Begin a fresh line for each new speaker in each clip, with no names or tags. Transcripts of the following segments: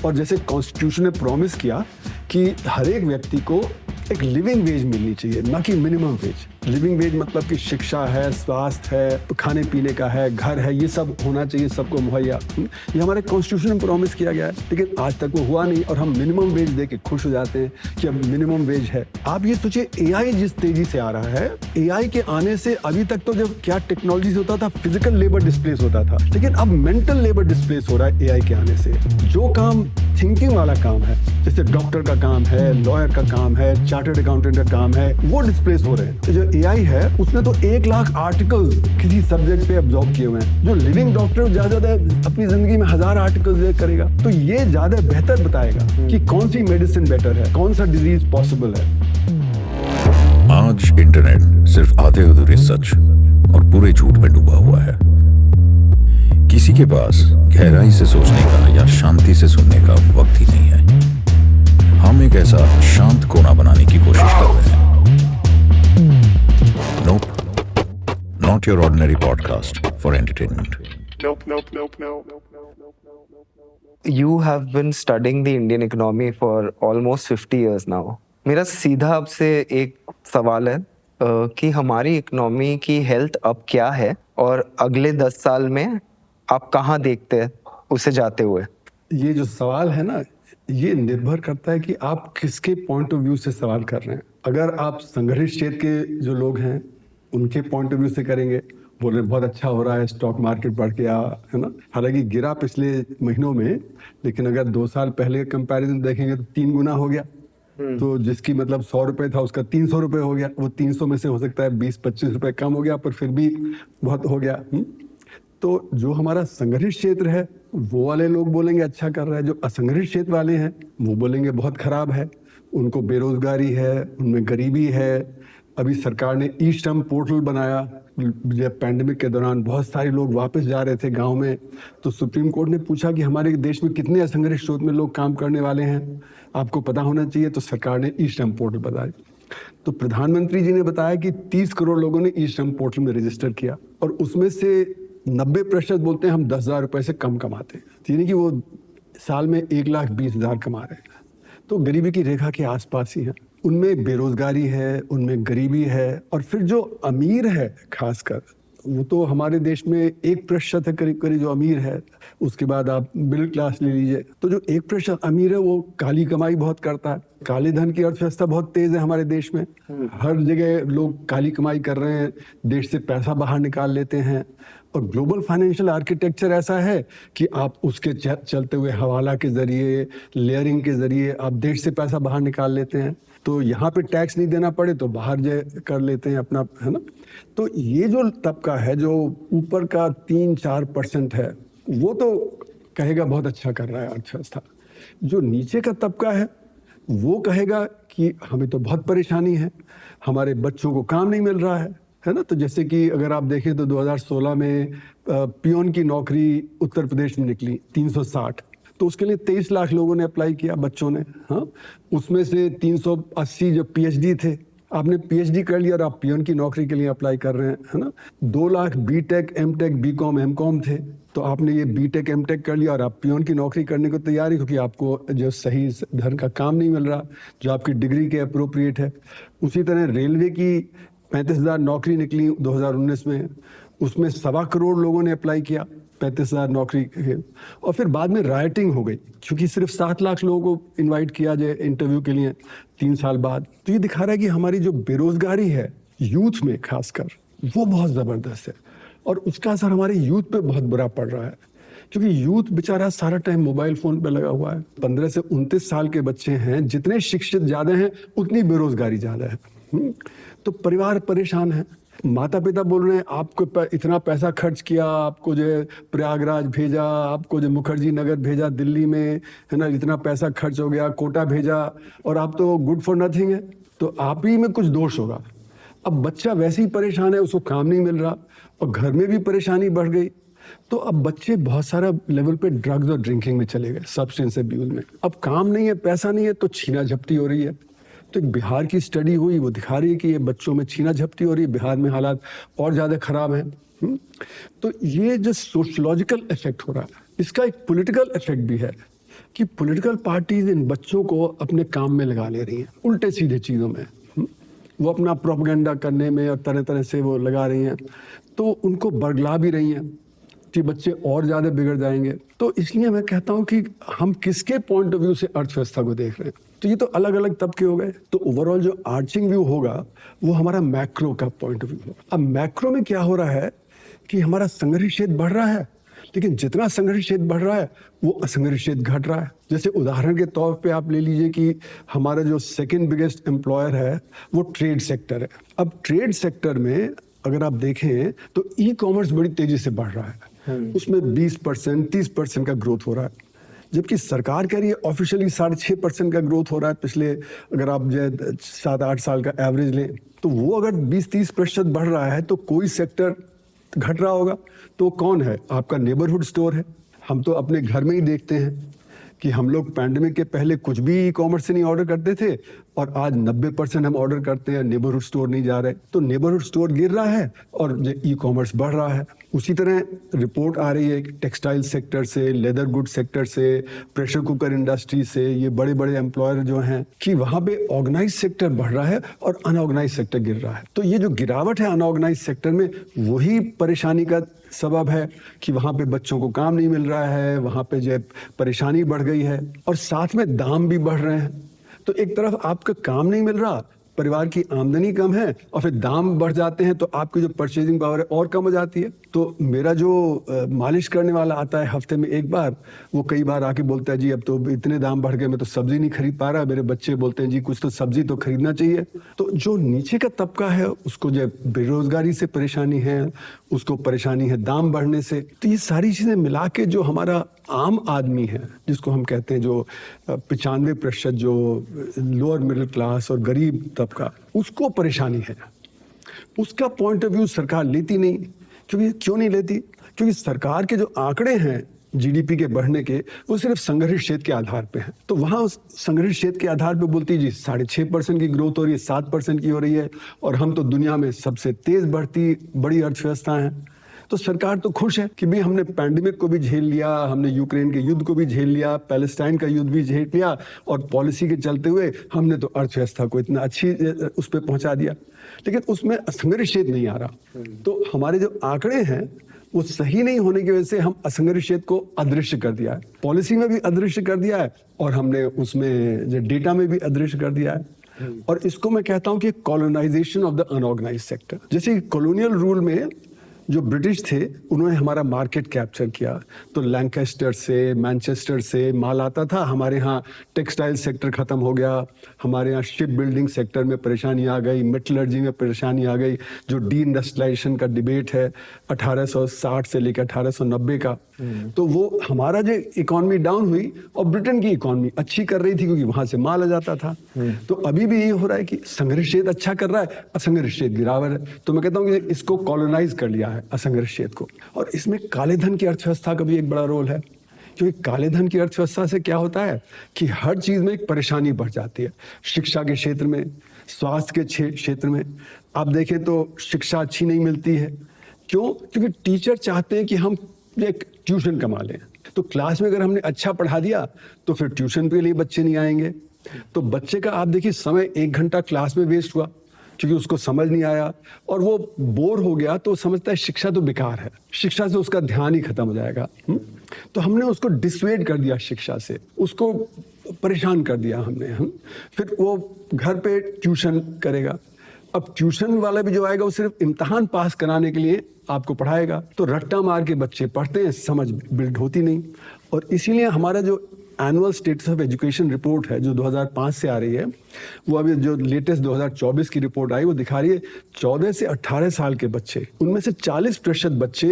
और जैसे कॉन्स्टिट्यूशन ने प्रॉमिस किया कि हर एक व्यक्ति को एक लिविंग वेज मिलनी चाहिए, ना कि मिनिमम वेज। लिविंग वेज मतलब कि शिक्षा है, स्वास्थ्य है, खाने पीने का है, घर है, ये सब होना चाहिए सबको मुहैया। ये हमारे कॉन्स्टिट्यूशन में प्रॉमिस किया गया है, लेकिन आज तक वो हुआ नहीं और हम मिनिमम वेज दे के खुश हो जाते हैं कि अब मिनिमम वेज है। आप ये सोचिए, एआई जिस तेजी से आ रहा है, एआई के आने से अभी तक तो जब क्या टेक्नोलॉजी से होता था, फिजिकल लेबर डिस्प्लेस होता था, लेकिन अब मेंटल लेबर डिस्प्लेस हो रहा है एआई के आने से। जो काम थिंकिंग वाला काम है, जैसे डॉक्टर का काम है, लॉयर का काम है, चार्टर्ड अकाउंटेंट का काम है, वो डिस्प्लेस हो रहे हैं। तो जो एआई है उसने तो 1 लाख आर्टिकल्स किसी सब्जेक्ट पे अब्सॉर्ब किए हुए हैं। जो लिविंग डॉक्टर ज्यादा अपनी जिंदगी में 1000 आर्टिकल्स करेगा, तो ये ज्यादा बेहतर बताएगा कि कौन सी मेडिसिन बेटर है, कौन सा डिजीज पॉसिबल है।
आज इंटरनेट सिर्फ आधे अधूरे सच और पूरे झूठ में डूबा हुआ है। किसी के पास गहराई से सोचने का या शांति से सुनने का वक्त ही नहीं है। हम एक ऐसा शांत कोना बनाने की कोशिश कर रहे हैं। Nope, not your ordinary podcast for entertainment.
Nope.
You have been studying the Indian economy for almost 50 years now. मेरा सीधा आपसे एक सवाल है कि हमारी इकोनॉमी की हेल्थ अब क्या है और अगले 10 साल में आप कहाँ देखते हैं उसे जाते हुए?
ये जो सवाल है ना, ये निर्भर करता है कि आप किसके पॉइंट ऑफ व्यू से सवाल कर रहे हैं। अगर आप संगठित क्षेत्र के जो लोग हैं उनके पॉइंट ऑफ व्यू से करेंगे, बोल रहे बहुत अच्छा हो रहा है, स्टॉक मार्केट बढ़ गया है ना, हालांकि गिरा पिछले महीनों में, लेकिन अगर 2 साल पहले कंपैरिजन देखेंगे तो 3 गुना हो गया। तो जिसकी मतलब 100 रुपए था उसका 300 रुपए हो गया। वो 300 में से हो सकता है 20-25 रुपए कम हो गया, पर फिर भी बहुत हो गया। तो जो हमारा संगठित क्षेत्र है वो वाले लोग बोलेंगे अच्छा कर रहा है, जो असंगठित क्षेत्र वाले हैं वो बोलेंगे बहुत खराब है, उनको बेरोजगारी है, उनमें गरीबी है। अभी सरकार ने ई श्रम पोर्टल बनाया, जब पैंडेमिक के दौरान बहुत सारे लोग वापस जा रहे थे गांव में, तो सुप्रीम कोर्ट ने पूछा कि हमारे देश में कितने असंगठित क्षेत्र में लोग काम करने वाले हैं, आपको पता होना चाहिए। तो सरकार ने ई श्रम पोर्टल बनाया। तो प्रधानमंत्री जी ने बताया कि 30 करोड़ लोगों ने ई श्रम पोर्टल में रजिस्टर किया और उसमें से 90% बोलते हैं हम 10,000 रुपए से कम कमाते हैं, यानी कि वो साल में 1,20,000 कमा रहे हैं। तो गरीबी की रेखा के आसपास ही है। उनमें बेरोजगारी है, उनमें गरीबी है। और फिर जो अमीर है खासकर, वो तो हमारे देश में 1% है करीब करीब जो अमीर है। उसके बाद आप मिडिल क्लास ले लीजिए, तो जो 1% अमीर है वो काली कमाई बहुत करता है। काले धन की अर्थव्यवस्था बहुत तेज है हमारे देश में। हर जगह लोग काली कमाई कर रहे हैं, देश से पैसा बाहर निकाल लेते हैं। और ग्लोबल फाइनेंशियल आर्किटेक्चर ऐसा है कि आप उसके चलते हुए हवाला के जरिए, लेयरिंग के जरिए आप देश से पैसा बाहर निकाल लेते हैं। तो यहाँ पे टैक्स नहीं देना पड़े तो बाहर कर लेते हैं अपना, है ना। तो ये जो तबका है जो ऊपर का 3-4% है, वो तो कहेगा बहुत अच्छा कर रहा है अर्थव्यवस्था। जो नीचे का तबका है वो कहेगा कि हमें तो बहुत परेशानी है, हमारे बच्चों को काम नहीं मिल रहा है ना। तो जैसे कि अगर आप देखें तो 2016 में पियोन की नौकरी उत्तर प्रदेश में निकली 360, तो उसके लिए 23 लाख लोगों ने अप्लाई किया, बच्चों ने। हाँ, उसमें से 380 जो पीएचडी थे, आपने पीएचडी कर लिया और आप पियोन की नौकरी के लिए अप्लाई कर रहे हैं, है ना। 2 lakh BTech, MTech, BCom, MCom थे, तो आपने ये बीटेक, एमटेक कर लिया और आप पियोन की नौकरी करने को तैयार है, क्योंकि आपको जो सही ढंग का काम नहीं मिल रहा जो आपकी डिग्री के अप्रोप्रिएट है। उसी तरह रेलवे की 35,000 नौकरी निकली 2019 में, उसमें 1.25 करोड़ लोगों ने अप्लाई किया 35,000 नौकरी के। और फिर बाद में राइटिंग हो गई, क्योंकि सिर्फ 7 लाख लोगों को इनवाइट किया जाए इंटरव्यू के लिए 3 साल बाद। तो ये दिखा रहा है कि हमारी जो बेरोजगारी है यूथ में खासकर, वो बहुत ज़बरदस्त है और उसका असर हमारे यूथ पे बहुत बुरा पड़ रहा है, क्योंकि यूथ बेचारा सारा टाइम मोबाइल फ़ोन पे लगा हुआ है। 15 से 29 साल के बच्चे हैं, जितने शिक्षित ज़्यादा हैं उतनी बेरोजगारी ज़्यादा है। तो परिवार परेशान है, माता पिता बोल रहे हैं आपको इतना पैसा खर्च किया, आपको जो प्रयागराज भेजा, आपको जो मुखर्जी नगर भेजा दिल्ली में, है ना, इतना पैसा खर्च हो गया, कोटा भेजा, और आप तो गुड फॉर नथिंग है, तो आप ही में कुछ दोष होगा। अब बच्चा वैसे ही परेशान है, उसको काम नहीं मिल रहा और घर में भी परेशानी बढ़ गई। तो अब बच्चे बहुत सारा लेवल पे ड्रग्स और ड्रिंकिंग में चले गए, सब्सटेंस अब्यूज में। अब काम नहीं है, पैसा नहीं है, तो छीना झपटी हो रही है। तो बिहार की स्टडी हुई, वो दिखा रही है कि ये बच्चों में छीना झपटी हो रही है, बिहार में हालात और ज़्यादा खराब हैं। तो ये जो सोशलॉजिकल इफेक्ट हो रहा है, इसका एक पॉलिटिकल इफेक्ट भी है कि पॉलिटिकल पार्टीज इन बच्चों को अपने काम में लगा ले रही हैं, उल्टे सीधे चीज़ों में। वो अपना प्रोपेगेंडा करने में और तरह तरह से वो लगा रही हैं, तो उनको बरगला भी रही हैं कि बच्चे और ज़्यादा बिगड़ जाएंगे। तो इसलिए मैं कहता हूँ कि हम किसके पॉइंट ऑफ व्यू से अर्थव्यवस्था को देख रहे हैं। तो ये तो अलग अलग तबके हो गए। तो ओवरऑल जो आर्चिंग व्यू होगा वो हमारा मैक्रो का पॉइंट ऑफ व्यू होगा। अब मैक्रो में क्या हो रहा है कि हमारा संघर्ष क्षेत्र बढ़ रहा है, लेकिन जितना संघर्ष क्षेत्र बढ़ रहा है वो असंघर्ष क्षेत्र घट रहा है। जैसे उदाहरण के तौर पे आप ले लीजिए कि हमारा जो सेकंड बिगेस्ट एम्प्लॉयर है वो ट्रेड सेक्टर है। अब ट्रेड सेक्टर में अगर आप देखें तो ई कॉमर्स बड़ी तेजी से बढ़ रहा है, उसमें 20% 30% का ग्रोथ हो रहा है, जबकि सरकार कह रही है ऑफिशियली 6.5% का ग्रोथ हो रहा है पिछले, अगर आप जो 7-8 साल का एवरेज लें तो वो अगर 20-30% बढ़ रहा है तो कोई सेक्टर घट रहा होगा। तो कौन है? आपका नेबरहुड स्टोर है। हम तो अपने घर में ही देखते हैं कि हम लोग पैंडेमिक के पहले कुछ भी ई कॉमर्स से नहीं ऑर्डर करते थे और आज 90% हम ऑर्डर करते हैं, नेबरहुड स्टोर नहीं जा रहे। तो नेबरहुड स्टोर गिर रहा है और ई कॉमर्स बढ़ रहा है। उसी तरह रिपोर्ट आ रही है टेक्सटाइल सेक्टर से, लेदर गुड सेक्टर से, प्रेशर कुकर इंडस्ट्री से, ये बड़े बड़े एम्प्लॉयर जो हैं कि वहाँ पे ऑर्गेनाइज सेक्टर बढ़ रहा है और अनऑर्गेनाइज सेक्टर गिर रहा है। तो ये जो गिरावट है अनऑर्गेनाइज सेक्टर में वही परेशानी का सबब है कि वहाँ पे बच्चों को काम नहीं मिल रहा है, वहाँ पे जो परेशानी बढ़ गई है और साथ में दाम भी बढ़ रहे हैं। तो एक तरफ आपका काम नहीं मिल रहा, परिवार की आमदनी कम है और फिर दाम बढ़ जाते हैं तो आपकी जो परचेजिंग पावर है और कम हो जाती है। तो मेरा जो मालिश करने वाला आता है हफ्ते में एक बार, वो कई बार आके बोलता है जी अब तो इतने दाम बढ़ गए, मैं तो सब्जी नहीं खरीद पा रहा। मेरे बच्चे बोलते हैं जी कुछ तो सब्जी तो खरीदना चाहिए। तो जो नीचे का तबका है उसको जो बेरोजगारी से परेशानी है, उसको परेशानी है दाम बढ़ने से। तो ये सारी चीजें मिला के जो हमारा आम आदमी है, जिसको हम कहते हैं जो 95% जो लोअर मिडिल क्लास और गरीब तबका, उसको परेशानी है। उसका पॉइंट ऑफ व्यू सरकार लेती नहीं। क्यों नहीं लेती? क्योंकि सरकार के जो आंकड़े हैं जीडीपी के बढ़ने के, वो सिर्फ संघर्ष क्षेत्र के आधार पे हैं। तो वहाँ उस संघर्ष क्षेत्र के आधार पे बोलती है जी 6.5% की ग्रोथ हो रही है, 7% की हो रही है और हम तो दुनिया में सबसे तेज बढ़ती बड़ी अर्थव्यवस्था है। तो सरकार तो खुश है कि भाई हमने पैंडेमिक को भी झेल लिया, हमने यूक्रेन के युद्ध को भी झेल लिया, पैलेस्टाइन का युद्ध भी झेल लिया और पॉलिसी के चलते हुए हमने तो अर्थव्यवस्था को इतना अच्छी उस पर पहुंचा दिया। लेकिन उसमें असंघर्ष क्षेत्र नहीं आ रहा। तो हमारे जो आंकड़े हैं वो सही नहीं होने की वजह से हम असंघर्ष क्षेत्र को अदृश्य कर दिया है, पॉलिसी में भी अदृश्य कर दिया है और हमने उसमें जो डेटा में भी अदृश्य कर दिया है। और इसको मैं कहता हूं कि colonisation of the unorganised sector. जैसे कॉलोनियल रूल में जो ब्रिटिश थे उन्होंने हमारा मार्केट कैप्चर किया, तो लैंकेस्टर से, मैनचेस्टर से माल आता था। हमारे यहाँ टेक्सटाइल सेक्टर खत्म हो गया, हमारे यहाँ शिप बिल्डिंग सेक्टर में परेशानी आ गई, मेटलर्जी में परेशानी आ गई। जो डी इंडस्ट्रियलाइजेशन का डिबेट है 1860 से लेकर 1890 का, तो वो हमारा जो इकोनॉमी डाउन हुई और ब्रिटेन की इकोनॉमी अच्छी कर रही थी क्योंकि वहां से माल आ जाता था। तो अभी भी ये हो रहा है कि संघर्ष क्षेत्र अच्छा कर रहा है, असंघर्ष क्षेत्र गिरावट है। तो मैं कहता हूँ कि इसको कॉलोनाइज कर लिया है असंघर्ष क्षेत्र को। और इसमें काले धन की अर्थव्यवस्था का भी एक बड़ा रोल है, क्योंकि काले धन की अर्थव्यवस्था से क्या होता है कि हर चीज में एक परेशानी बढ़ जाती है। शिक्षा के क्षेत्र में, स्वास्थ्य के क्षेत्र में आप देखें तो शिक्षा अच्छी नहीं मिलती है। क्यों? क्योंकि टीचर चाहते हैं कि हम एक ट्यूशन कमा लें। तो क्लास में अगर हमने अच्छा पढ़ा दिया तो फिर ट्यूशन के लिए बच्चे नहीं आएंगे। तो बच्चे का आप देखिए समय 1 घंटा क्लास में वेस्ट हुआ क्योंकि उसको समझ नहीं आया और वो बोर हो गया, तो समझता है शिक्षा तो बेकार है, शिक्षा से उसका ध्यान ही खत्म हो जाएगा। तो हमने उसको डिसवेड कर दिया शिक्षा से, उसको परेशान कर दिया हमने। फिर वो घर पे ट्यूशन करेगा। अब ट्यूशन वाला भी जो आएगा वो सिर्फ इम्तिहान पास कराने के लिए आपको पढ़ाएगा। तो रट्टा मार के बच्चे पढ़ते हैं, समझ बिल्ड होती नहीं। और इसीलिए हमारा जो annual status of education report है जो 2005 से आ रही है, वो अभी जो लेटेस्ट 2024 की रिपोर्ट आई वो दिखा रही है 14 से 18 साल के बच्चे, उनमें से 40% बच्चे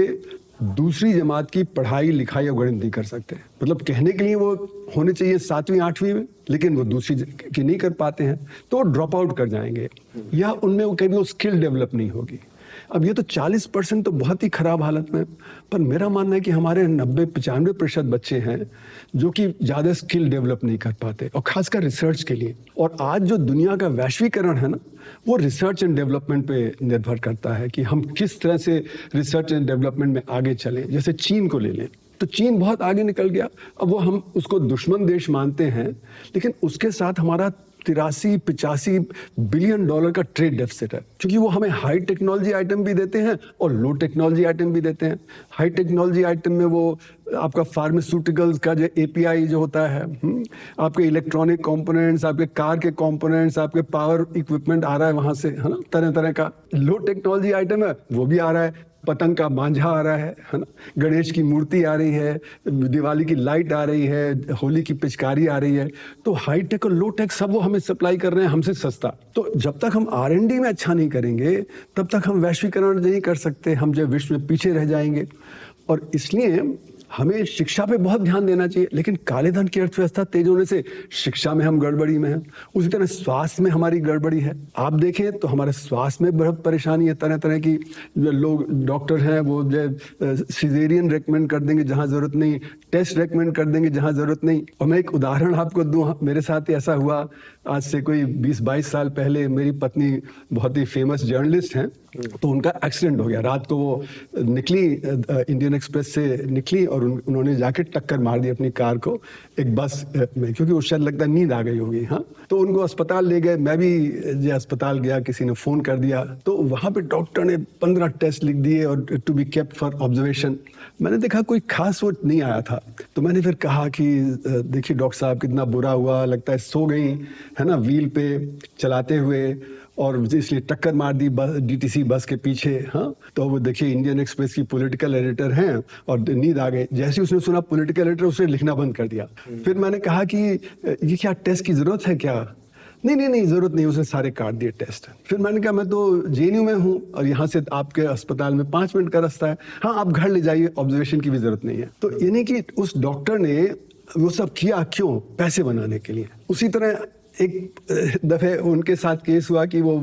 दूसरी जमात की पढ़ाई लिखाई और गणित नहीं कर सकते। मतलब कहने के लिए वो होने चाहिए 7वीं 8वीं में, लेकिन वो दूसरी की नहीं कर पाते हैं, तो ड्रॉप आउट कर जाएंगे या उनमें वो कभी वो स्किल डेवलप नहीं होगी। अब ये तो 40% तो बहुत ही खराब हालत में, पर मेरा मानना है कि हमारे 90-95% बच्चे हैं जो कि ज़्यादा स्किल डेवलप नहीं कर पाते, और खासकर रिसर्च के लिए। और आज जो दुनिया का वैश्वीकरण है ना, वो रिसर्च एंड डेवलपमेंट पे निर्भर करता है कि हम किस तरह से रिसर्च एंड डेवलपमेंट में आगे चलें। जैसे चीन को ले लें, तो चीन बहुत आगे निकल गया। अब वो हम उसको दुश्मन देश मानते हैं, लेकिन उसके साथ हमारा 83-85 बिलियन डॉलर का ट्रेड डेफिसिट है, क्योंकि वो हमें हाई टेक्नोलॉजी आइटम भी देते हैं और लो टेक्नोलॉजी आइटम भी देते हैं। हाई टेक्नोलॉजी आइटम में वो आपका फार्मास्यूटिकल्स का जो एपीआई जो होता है, आपके इलेक्ट्रॉनिक कंपोनेंट्स, आपके कार के कंपोनेंट्स, आपके पावर इक्विपमेंट आ रहा है वहां से, है ना, तरह तरह का। लो टेक्नोलॉजी आइटम है वो भी आ रहा है, पतंग का मांझा आ रहा है ना, गणेश की मूर्ति आ रही है, दिवाली की लाइट आ रही है, होली की पिचकारी आ रही है। तो हाई टेक और लो टेक सब वो हमें सप्लाई कर रहे हैं हमसे सस्ता। तो जब तक हम R&D में अच्छा नहीं करेंगे तब तक हम वैश्वीकरण नहीं कर सकते, हम जो विश्व में पीछे रह जाएंगे। और इसलिए हमें शिक्षा पे बहुत ध्यान देना चाहिए। लेकिन काले धन की अर्थव्यवस्था तेज होने से शिक्षा में हम गड़बड़ी में हैं, उसी तरह स्वास्थ्य में हमारी गड़बड़ी है। आप देखें तो हमारे स्वास्थ्य में बहुत परेशानी है, तरह तरह की। जो लोग डॉक्टर हैं वो जो सिजेरियन रेकमेंड कर देंगे जहां जरूरत नहीं, टेस्ट रेकमेंड कर देंगे जहां जरूरत नहीं। और मैं एक उदाहरण आपको दूं, मेरे साथ ऐसा हुआ आज से कोई 20-22 साल पहले। मेरी पत्नी बहुत ही फेमस जर्नलिस्ट हैं, तो उनका एक्सीडेंट हो गया। रात को वो निकली, इंडियन एक्सप्रेस से निकली और उन्होंने जाके टक्कर मार दी अपनी कार को एक बस में, क्योंकि वो शायद लगता नींद आ गई होगी। हाँ, तो उनको अस्पताल ले गए। मैं भी जो अस्पताल गया, किसी ने फ़ोन कर दिया, तो वहाँ पे डॉक्टर ने 15 टेस्ट लिख दिए और to be kept for observation. मैंने देखा कोई खास वो नहीं आया था, तो मैंने फिर कहा कि देखिए डॉक्टर साहब कितना बुरा हुआ, लगता है सो गई है ना व्हील पे चलाते हुए, और इसलिए टक्कर मार दी DTC बस के पीछे। हाँ, तो वो देखिए इंडियन एक्सप्रेस की पॉलिटिकल एडिटर हैं और नींद आ गई। जैसे उसने सुना पॉलिटिकल एडिटर, उसने लिखना बंद कर दिया। फिर मैंने कहा कि ये क्या टेस्ट की जरूरत है क्या? नहीं जरूरत नहीं, उसने सारे काट दिए टेस्ट। फिर मैंने कहा मैं तो JNU में हूँ और यहाँ से आपके अस्पताल में 5 मिनट का रास्ता है, हाँ आप घर ले जाइए, ऑब्जर्वेशन की भी जरूरत नहीं है। तो यानी कि उस डॉक्टर ने वो सब किया क्यों? पैसे बनाने के लिए। उसी तरह एक दफे उनके साथ केस हुआ कि वो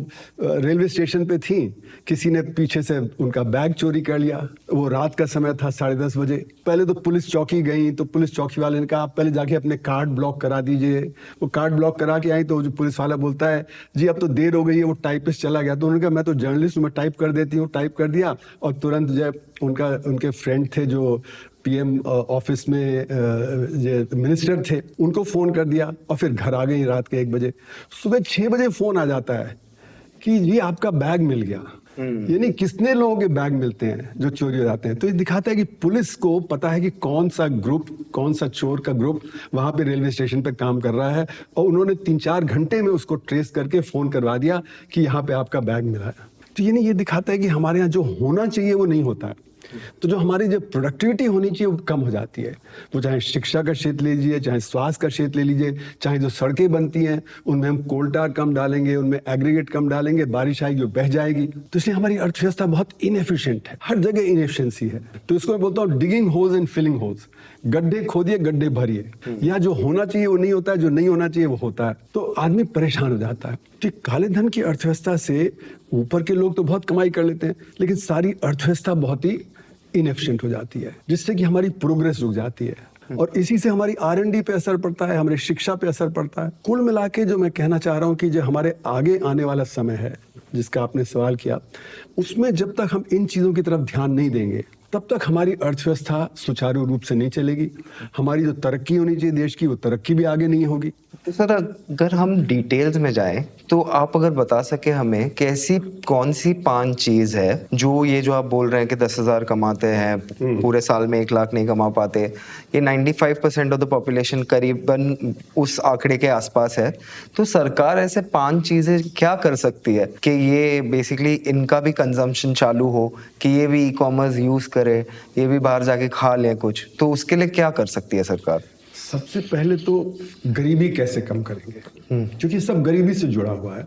रेलवे स्टेशन पे थी, किसी ने पीछे से उनका बैग चोरी कर लिया। वो रात का समय था, 10:30 बजे। पहले तो पुलिस चौकी गई, तो पुलिस चौकी वाले ने कहा आप पहले जाके अपने कार्ड ब्लॉक करा दीजिए। वो कार्ड ब्लॉक करा के आई तो जो पुलिस वाला बोलता है जी अब तो देर हो गई है, वो टाइपिस्ट चला गया। तो उन्होंने कहा मैं तो जर्नलिस्ट हूँ, मैं टाइप कर देती हूँ। टाइप कर दिया और तुरंत जब उनके फ्रेंड थे जो PM ऑफिस में जो मिनिस्टर थे, उनको फ़ोन कर दिया और फिर घर आ गई रात के 1 बजे। सुबह 6 बजे फ़ोन आ जाता है कि ये आपका बैग मिल गया। यानी कितने लोगों के बैग मिलते हैं जो चोरी हो जाते हैं। तो ये दिखाता है कि पुलिस को पता है कि कौन सा ग्रुप, कौन सा चोर का ग्रुप वहाँ पे रेलवे स्टेशन पे काम कर रहा है, और उन्होंने 3-4 घंटे में उसको ट्रेस करके फ़ोन करवा दिया कि यहाँ पे आपका बैग मिला है। तो यानी ये दिखाता है कि हमारे यहाँ जो होना चाहिए वो नहीं होता है। तो जो हमारी जो प्रोडक्टिविटी होनी चाहिए वो कम हो जाती है। वो चाहे शिक्षा का क्षेत्र ले लीजिए, चाहे स्वास्थ्य का क्षेत्र ले लीजिए, चाहे जो सड़कें बनती हैं उनमें हम कोल टार कम डालेंगे, उनमें एग्रीगेट कम डालेंगे, बारिश आएगी वो बह जाएगी। तो इसलिए हमारी अर्थव्यवस्था बहुत इनएफिशिएंट है, हर जगह इनएफिशिएंसी है। तो इसको मैं बोलता हूँ digging holes and filling holes. गड्ढे खोदिए, गड्ढे भरिए। यहाँ जो होना चाहिए वो नहीं होता है, जो नहीं होना चाहिए वो होता है, तो आदमी परेशान हो जाता है। तो काले धन की अर्थव्यवस्था से ऊपर के लोग तो बहुत कमाई कर लेते हैं, लेकिन सारी अर्थव्यवस्था बहुत ही इनएफिशिएंट हो जाती है, जिससे कि हमारी प्रोग्रेस रुक जाती है और इसी से हमारी R&D पे असर पड़ता है, हमारी शिक्षा पे असर पड़ता है। कुल मिला के जो मैं कहना चाह रहा हूँ कि जो हमारे आगे आने वाला समय है जिसका आपने सवाल किया, उसमें जब तक हम इन चीज़ों की तरफ ध्यान नहीं देंगे तब तक हमारी अर्थव्यवस्था सुचारू रूप से नहीं चलेगी। हमारी जो तरक्की होनी चाहिए देश की, वो तरक्की भी आगे नहीं होगी।
तो सर अगर हम डिटेल्स में जाएं तो आप अगर बता सके हमें कि ऐसी कौन सी 5 चीज़ है जो ये जो आप बोल रहे हैं कि 10,000 कमाते हैं, पूरे साल में 1 लाख नहीं कमा पाते, ये 95% ऑफ द पॉपुलेशन करीबन उस आंकड़े के आसपास है। तो सरकार ऐसे 5 चीज़ें क्या कर सकती है कि ये बेसिकली इनका भी कंजम्पशन चालू हो, कि ये भी ई-कॉमर्स यूज़ करे, ये भी बाहर जाके खा लें कुछ, तो उसके लिए क्या कर सकती है सरकार?
सबसे पहले तो गरीबी कैसे कम करेंगे, क्योंकि सब गरीबी से जुड़ा हुआ है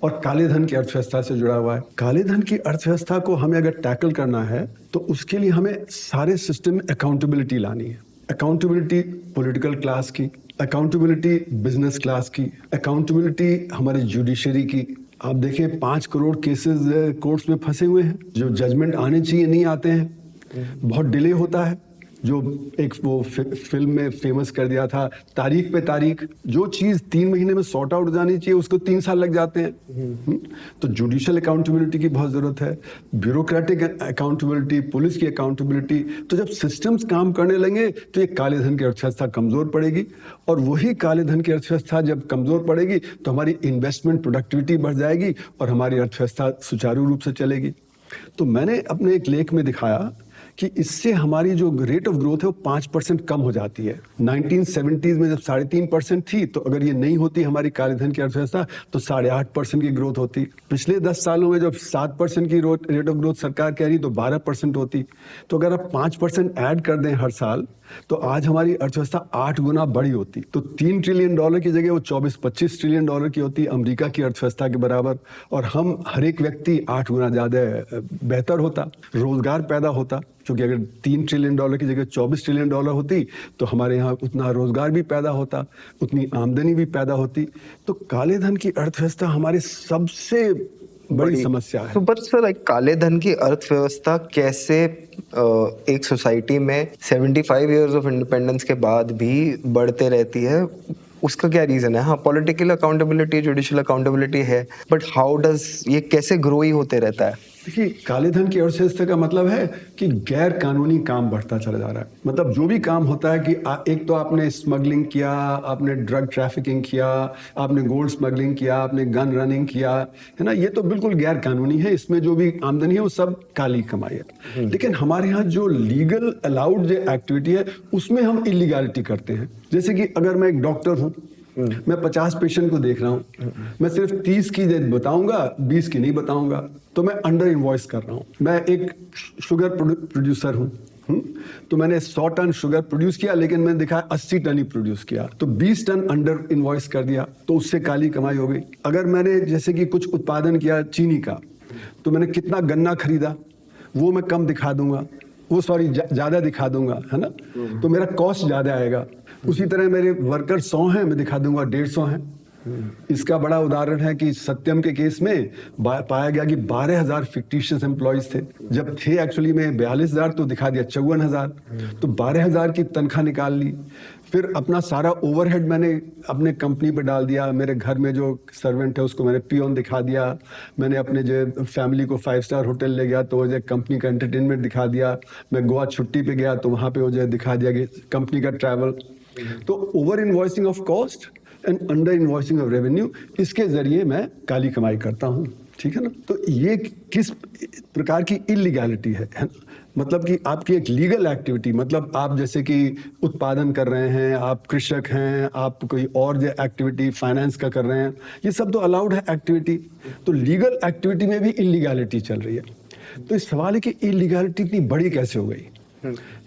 और काले धन की अर्थव्यवस्था से जुड़ा हुआ है। काले धन की अर्थव्यवस्था को हमें अगर टैकल करना है तो उसके लिए हमें सारे सिस्टम में अकाउंटेबिलिटी लानी है। अकाउंटेबिलिटी पॉलिटिकल क्लास की, अकाउंटेबिलिटी बिजनेस क्लास की, अकाउंटेबिलिटी हमारी जुडिशरी की। आप देखें 5 करोड़ केसेस कोर्ट्स में फंसे हुए हैं, जो जजमेंट आने चाहिए नहीं आते हैं, बहुत डिले होता है। जो एक वो फिल्म में फेमस कर दिया था, तारीख पे तारीख, जो चीज 3 महीने में सॉर्ट आउट हो जानी चाहिए उसको 3 साल लग जाते हैं। तो जुडिशियल अकाउंटेबिलिटी की बहुत जरूरत है, ब्यूरोक्रेटिक अकाउंटेबिलिटी, पुलिस की अकाउंटेबिलिटी। तो जब सिस्टम्स काम करने लगेंगे तो ये काले धन की अर्थव्यवस्था कमजोर पड़ेगी, और वही काले धन की अर्थव्यवस्था जब कमजोर पड़ेगी तो हमारी इन्वेस्टमेंट प्रोडक्टिविटी बढ़ जाएगी और हमारी अर्थव्यवस्था सुचारू रूप से चलेगी। तो मैंने अपने एक लेख में दिखाया कि इससे हमारी जो रेट ऑफ ग्रोथ है वो 5% कम हो जाती है। 1970s में जब 3.5% थी, तो अगर ये नहीं होती हमारी काले धन की अर्थव्यवस्था तो 8.5% की ग्रोथ होती। पिछले 10 सालों में जब 7% की रेट ऑफ ग्रोथ सरकार कह रही तो 12% होती। तो अगर आप 5% ऐड कर दें हर साल तो आज हमारी अर्थव्यवस्था 8 गुना बड़ी होती। तो $3 ट्रिलियन की जगह वो 24-25 ट्रिलियन डॉलर की होती, अमेरिका की अर्थव्यवस्था के बराबर। और हम हर एक व्यक्ति 8 गुना ज्यादा बेहतर होता, रोजगार पैदा होता, क्योंकि अगर $3 ट्रिलियन की जगह 24 ट्रिलियन डॉलर होती तो हमारे यहाँ उतना रोजगार भी पैदा होता, उतनी आमदनी भी पैदा होती। तो काले धन की अर्थव्यवस्था हमारी सबसे बड़ी समस्या है।
पर सर, काले धन की अर्थव्यवस्था कैसे एक सोसाइटी में 75 इयर्स ऑफ इंडिपेंडेंस के बाद भी बढ़ते रहती है, उसका क्या रीजन है? हाँ, पॉलिटिकल अकाउंटेबिलिटी, जुडिशियल अकाउंटेबिलिटी है, बट हाउ डज ये कैसे ग्रो ही होते रहता है?
देखिए, काले धन की अर्थव्यवस्था का मतलब है कि गैर कानूनी काम बढ़ता चला जा रहा है। मतलब जो भी काम होता है कि एक तो आपने स्मगलिंग किया, आपने ड्रग ट्रैफिकिंग किया, आपने गोल्ड स्मगलिंग किया, आपने गन रनिंग किया, है ना, ये तो बिल्कुल गैर कानूनी है। इसमें जो भी आमदनी है वो सब काली कमाई है। लेकिन हमारे यहाँ जो लीगल अलाउड जो एक्टिविटी है उसमें हम इलीगैलिटी करते हैं। जैसे कि अगर मैं एक डॉक्टर हूँ, मैं 50 पेशेंट को देख रहा हूँ, मैं सिर्फ 30 की बताऊंगा, 20 की नहीं बताऊंगा, तो मैं अंडर इनवॉइस कर रहा हूँ। मैं एक शुगर प्रोड्यूसर हूँ, तो मैंने 100 टन शुगर प्रोड्यूस किया, लेकिन मैंने दिखाया 80 टन ही प्रोड्यूस किया, तो 20 टन अंडर इनवॉइस कर दिया, तो उससे काली कमाई हो गई। अगर मैंने जैसे कि कुछ उत्पादन किया चीनी का, तो मैंने कितना गन्ना खरीदा वो मैं कम दिखा दूंगा, वो सॉरी ज्यादा दिखा दूंगा, है ना, तो मेरा कॉस्ट ज्यादा आएगा। उसी तरह मेरे वर्कर 100 हैं, मैं दिखा दूंगा 150 हैं। इसका बड़ा उदाहरण है कि सत्यम के केस में पाया गया कि 12,000 फिक्टिशियस एम्प्लॉयज थे, जब थे एक्चुअली में 42,000, तो दिखा दिया 54,000, तो 12,000 की तनख्वाह निकाल ली। फिर अपना सारा ओवरहेड मैंने अपने कंपनी पे डाल दिया। मेरे घर में जो सर्वेंट है उसको मैंने पियोन दिखा दिया, मैंने अपने जो फैमिली को 5 स्टार होटल ले गया तो जो कंपनी का एंटरटेनमेंट दिखा दिया, मैं गोवा छुट्टी पे गया तो वहाँ पे वो जो दिखा दिया कि कंपनी का ट्रैवल। तो over invoicing of cost and under invoicing of revenue, इसके जरिए मैं काली कमाई करता हूँ, ठीक है ना। तो ये किस प्रकार की इलीगैलिटी है ना? मतलब कि आपकी एक लीगल एक्टिविटी, मतलब आप जैसे कि उत्पादन कर रहे हैं, आप कृषक हैं, आप कोई और जो एक्टिविटी फाइनेंस का कर रहे हैं, ये सब तो अलाउड है एक्टिविटी। तो लीगल एक्टिविटी में भी इलीगैलिटी चल रही है। तो इस सवाल है कि इलीगैलिटी इतनी बड़ी कैसे हो गई?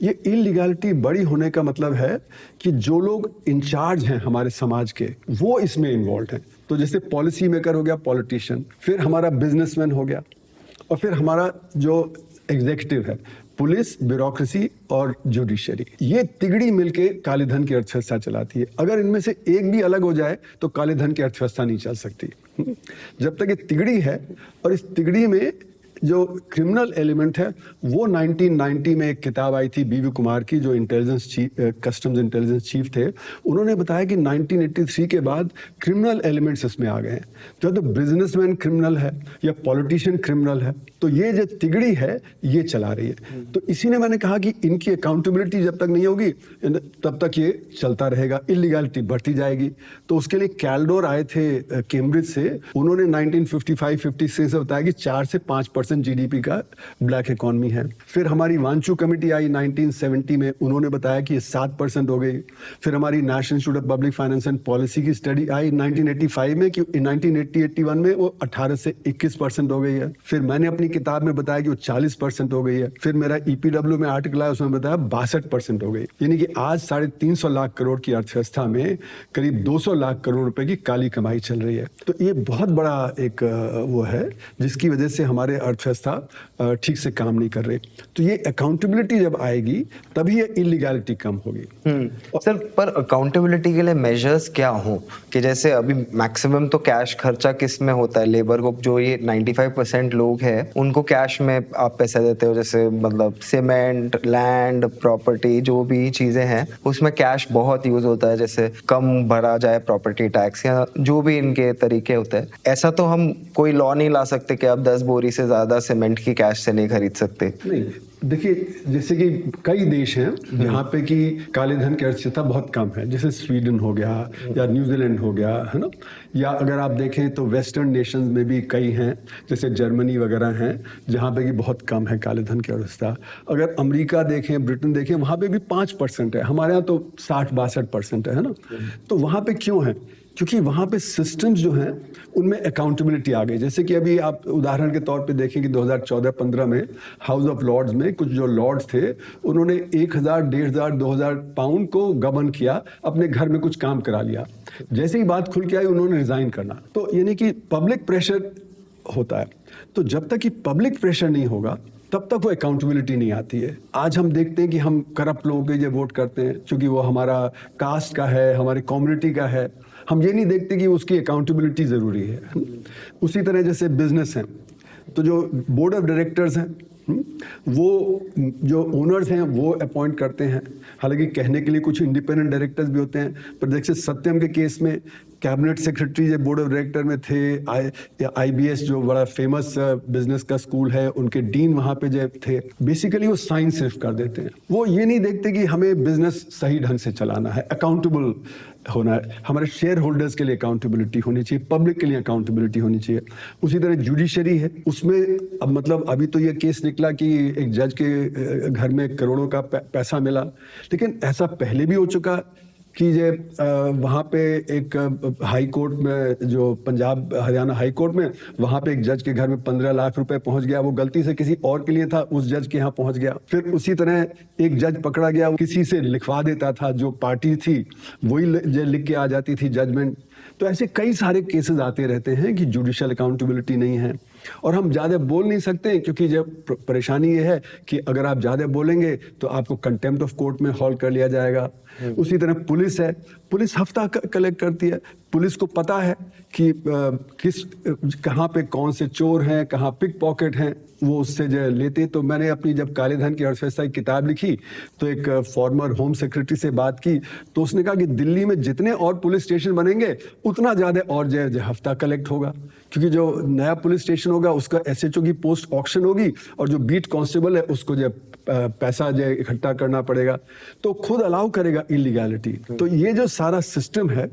ये इलीगैलिटी बड़ी होने का मतलब है कि जो लोग इंचार्ज हैं हमारे समाज के, वो इसमें इन्वॉल्व हैं। तो जैसे पॉलिसी मेकर हो गया पॉलिटिशियन, फिर हमारा बिजनेसमैन हो गया, और फिर हमारा जो एग्जीक्यूटिव है, पुलिस, ब्यूरोक्रेसी और जुडिशरी, ये तिगड़ी मिलके काले धन की अर्थव्यवस्था चलाती है। अगर इनमें से एक भी अलग हो जाए तो काले धन की अर्थव्यवस्था नहीं चल सकती। जब तक ये तिगड़ी है, और इस तिगड़ी में जो क्रिमिनल एलिमेंट है वो 1990 में एक किताब आई थी बीवी कुमार की, जो intelligence chief, customs intelligence chief थे। उन्होंने बताया कि 1983 के बाद क्रिमिनल एलिमेंट्स इसमें आ गए हैं। जो तो बिजनेसमैन क्रिमिनल है या पॉलिटिशियन क्रिमिनल है, तो ये जो तिगड़ी है ये चला रही है। तो इसी ने मैंने कहा कि इनकी अकाउंटेबिलिटी जब तक नहीं होगी तब तक ये चलता रहेगा, इलीगैलिटी बढ़ती जाएगी। तो उसके लिए कैल्डोर आए थे कैम्ब्रिज से, उन्होंने 1955-56 से बताया कि 4 से 5% जीडीपी का ब्लैक इकोनॉमी है। फिर हमारी वांचू कमेटी आई 1970 में, उन्होंने बताया कि ये 7% हो गई। फिर हमारी national institute of public finance and policy की स्टडी आई 1985 में कि 1980-81 में वो 18 से 21% हो गई है। फिर मैंने अपनी किताब में बताया कि वो 40% हो गई है। फिर मेरा ईपीडब्ल्यू में आर्टिकल आया, उसमें बताया 62% हो गई। यानी कि आज 350 लाख करोड़ की अर्थव्यवस्था में करीब 200 लाख करोड़ रुपए की काली कमाई चल रही है। तो ये बहुत बड़ा एक वो है जिसकी वजह से हमारे अर्थव्यवस्था ठीक से काम नहीं कर रही। तो ये अकाउंटेबिलिटी जब आएगी तभी ये इलीगैलिटी कम होगी।
सर, पर अकाउंटेबिलिटी के लिए मेजर्स क्या हों कि जैसे अभी मैक्सिमम तो कैश खर्चा किस में होता है? लेबर को, जो ये 95% लोग हैं उनको कैश में आप पैसे देते हो, जैसे मतलब सीमेंट, लैंड, प्रॉपर्टी, जो भी चीज़ें हैं उसमें कैश बहुत यूज़ होता है, जैसे कम भरा जाए प्रॉपर्टी टैक्स या जो भी इनके तरीके होते हैं। ऐसा तो हम कोई लॉ नहीं ला सकते कि आप 10 बोरी से ज़्यादा सीमेंट की कैश से नहीं खरीद सकते।
नहीं, देखिए, जैसे कि कई देश हैं जहाँ पे कि काले धन की अर्थव्यवस्था बहुत कम है, जैसे स्वीडन हो गया या न्यूजीलैंड हो गया, है ना, या अगर आप देखें तो वेस्टर्न नेशंस में भी कई हैं, जैसे जर्मनी वगैरह हैं जहाँ पे कि बहुत कम है काले धन की अर्थव्यवस्था। अगर अमेरिका देखें, ब्रिटेन देखें, वहाँ पे भी 5% है, हमारे यहाँ तो 60-62% है ना। तो वहाँ पे क्यों है? क्योंकि वहाँ पे सिस्टम्स जो हैं उनमें अकाउंटेबिलिटी आ गई। जैसे कि अभी आप उदाहरण के तौर पे देखें कि 2014-15 में हाउस ऑफ लॉर्ड्स में कुछ जो लॉर्ड्स थे उन्होंने 1000, 1500, 2000 पाउंड को गबन किया, अपने घर में कुछ काम करा लिया। जैसे ही बात खुल के आई उन्होंने रिजाइन करना। तो यानी कि पब्लिक प्रेशर होता है। तो जब तक कि पब्लिक प्रेशर नहीं होगा तब तक वो अकाउंटेबिलिटी नहीं आती है। आज हम देखते हैं कि हम करप्ट लोगों के लिए वोट करते हैं क्योंकि वो हमारा कास्ट का है, हमारी कम्युनिटी का है। हम ये नहीं देखते कि उसकी अकाउंटेबिलिटी ज़रूरी है। उसी तरह जैसे बिजनेस हैं, तो जो बोर्ड ऑफ डायरेक्टर्स हैं वो जो ओनर्स हैं वो अपॉइंट करते हैं। हालांकि कहने के लिए कुछ इंडिपेंडेंट डायरेक्टर्स भी होते हैं, पर जैसे सत्यम के केस में कैबिनेट सेक्रेटरी जो बोर्ड ऑफ डायरेक्टर में थे, IBS जो बड़ा फेमस बिजनेस का स्कूल है, उनके डीन वहाँ पे जो थे, बेसिकली वो साइन सिर्फ कर देते हैं। वो ये नहीं देखते कि हमें बिजनेस सही ढंग से चलाना है, अकाउंटेबल होना है, हमारे शेयर होल्डर्स के लिए अकाउंटेबिलिटी होनी चाहिए, पब्लिक के लिए अकाउंटेबिलिटी होनी चाहिए। उसी तरह जुडिशरी है, उसमें अब मतलब अभी तो ये केस निकला कि एक जज के घर में करोड़ों का पैसा मिला, लेकिन ऐसा पहले भी हो चुका कि जे वहाँ पे एक हाई कोर्ट में, जो पंजाब हरियाणा हाई कोर्ट में, वहाँ पे एक जज के घर में 15 लाख रुपए पहुँच गया। वो गलती से किसी और के लिए था, उस जज के यहाँ पहुँच गया। फिर उसी तरह एक जज पकड़ा गया, वो किसी से लिखवा देता था, जो पार्टी थी वही लिख के आ जाती थी जजमेंट। तो ऐसे कई सारे केसेस आते रहते हैं कि जुडिशियल अकाउंटेबिलिटी नहीं है। और हम ज़्यादा बोल नहीं सकते क्योंकि जब परेशानी ये है कि अगर आप ज़्यादा बोलेंगे तो आपको कंटेम्प्ट ऑफ कोर्ट में हॉल कर लिया जाएगा। उसी तरह पुलिस है, पुलिस हफ्ता कलेक्ट करती है। पुलिस को पता है कि कहाँ पे कौन से चोर हैं, कहाँ पिक पॉकेट हैं, वो उससे जो लेते। तो मैंने अपनी जब काले धन की अर्थव्यवस्था की किताब लिखी तो एक फॉर्मर होम सेक्रेटरी से बात की, तो उसने कहा कि दिल्ली में जितने और पुलिस स्टेशन बनेंगे उतना ज़्यादा और जो हफ्ता कलेक्ट होगा, क्योंकि जो नया पुलिस स्टेशन होगा उसका SHO की पोस्ट ऑक्शन होगी और जो बीट कांस्टेबल है उसको जो पैसा जो इकट्ठा करना पड़ेगा, तो खुद अलाउ करेगा इलीगैलिटी। तो ये जो सारा सिस्टम है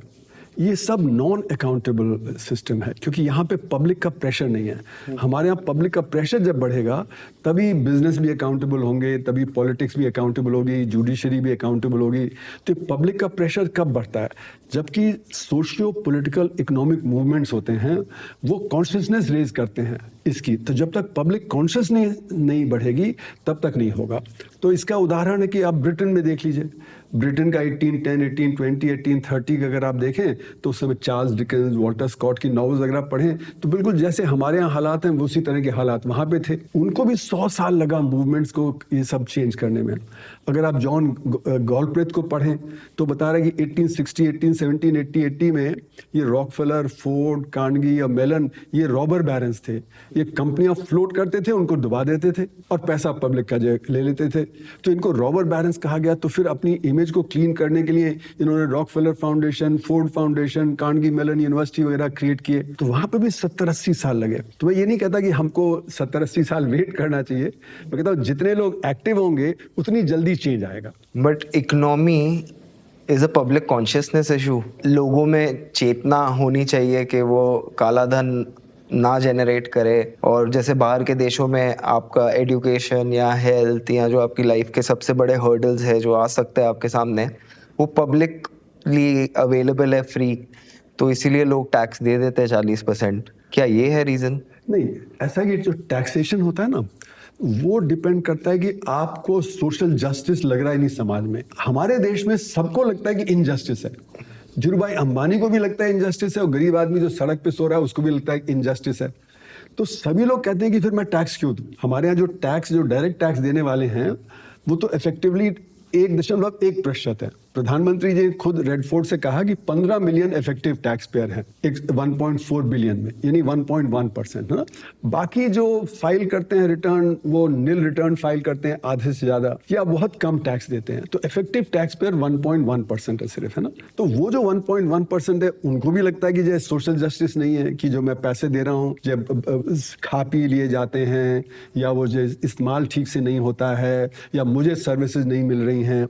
ये सब नॉन अकाउंटेबल सिस्टम है, क्योंकि यहाँ पे पब्लिक का प्रेशर नहीं है। हमारे यहाँ पब्लिक का प्रेशर जब बढ़ेगा तभी बिजनेस भी अकाउंटेबल होंगे, तभी पॉलिटिक्स भी अकाउंटेबल होगी, जुडिशरी भी अकाउंटेबल होगी। तो पब्लिक का प्रेशर कब बढ़ता है? जबकि सोशियो पॉलिटिकल इकोनॉमिक मूवमेंट्स होते हैं वो कॉन्शियसनेस रेज करते हैं इसकी। तो जब तक पब्लिक कॉन्शियस नहीं बढ़ेगी तब तक नहीं होगा। तो इसका उदाहरण है कि आप ब्रिटेन में देख लीजिए, ब्रिटेन का 1810, 1820, 1830 का अगर आप देखें तो उस समय चार्ल्स डिकेंस, वॉल्टर स्कॉट की नॉवेल्स वगैरह पढ़ें तो बिल्कुल जैसे हमारे यहाँ हालात हैं उसी तरह के हालात वहाँ पे थे। उनको भी 100 साल लगा मूवमेंट्स को ये सब चेंज करने में। अगर आप जॉन गॉलब्रेथ को पढ़ें तो बता रहे कि 1860, 1817, 1880 में ये रॉकफेलर, फोर्ड, कार्नेगी या मेलन ये रॉबर बैरन्स थे। ये कंपनियां फ्लोट करते थे, उनको डुबा देते थे और पैसा पब्लिक का ले लेते थे, तो इनको रॉबर बैरन्स कहा गया। तो फिर अपनी इमेज को क्लीन करने के लिए इन्होंने Rockefeller foundation, Ford foundation, Carnegie Mellon university वगैरह क्रिएट किए। तो वहां पे भी 70-80 साल लगे। तो मैं ये नहीं कहता कि हमको 70-80 साल वेट करना चाहिए, मैं कहता हूँ जितने लोग एक्टिव होंगे उतनी जल्दी चेंज आएगा।
But economy is a public consciousness issue. लोगों में चेतना होनी चाहिए कि वो काला धन ना जनरेट करे। और जैसे बाहर के देशों में आपका एजुकेशन या हेल्थ या जो आपकी लाइफ के सबसे बड़े हर्डल्स है जो आ सकते हैं आपके सामने, वो पब्लिकली अवेलेबल है, फ्री, तो इसीलिए लोग टैक्स दे देते हैं 40%। क्या ये है रीज़न?
नहीं, ऐसा कि जो टैक्सेशन होता है ना वो डिपेंड करता है कि आपको सोशल जस्टिस लग रहा है नहीं समाज में। हमारे देश में सबको लगता है कि इनजस्टिस है। धीरू भाई अंबानी को भी लगता है इनजस्टिस है और गरीब आदमी जो सड़क पे सो रहा है उसको भी लगता है इनजस्टिस है। तो सभी लोग कहते हैं कि फिर मैं टैक्स क्यों दूं? हमारे यहाँ जो डायरेक्ट टैक्स देने वाले हैं वो तो इफेक्टिवली 1.1% है। प्रधानमंत्री जी खुद रेड फोर्ट से कहा कि 15 मिलियन इफेक्टिव टैक्स पेयर हैं 1.4 बिलियन में, यानी 1.1% है ना। बाकी जो फाइल करते हैं रिटर्न, वो नील रिटर्न फाइल करते हैं आधे से ज्यादा, या बहुत कम टैक्स देते हैं। तो इफेक्टिव टैक्स पेयर 1.1% है सिर्फ, है ना। तो वो जो 1.1% है, उनको भी लगता है कि जो सोशल जस्टिस नहीं है, कि जो मैं पैसे दे रहा हूँ, जब खा पी लिए जाते हैं, या वो जो इस्तेमाल ठीक से नहीं होता है, या मुझे सर्विसेज नहीं मिल रही हैं।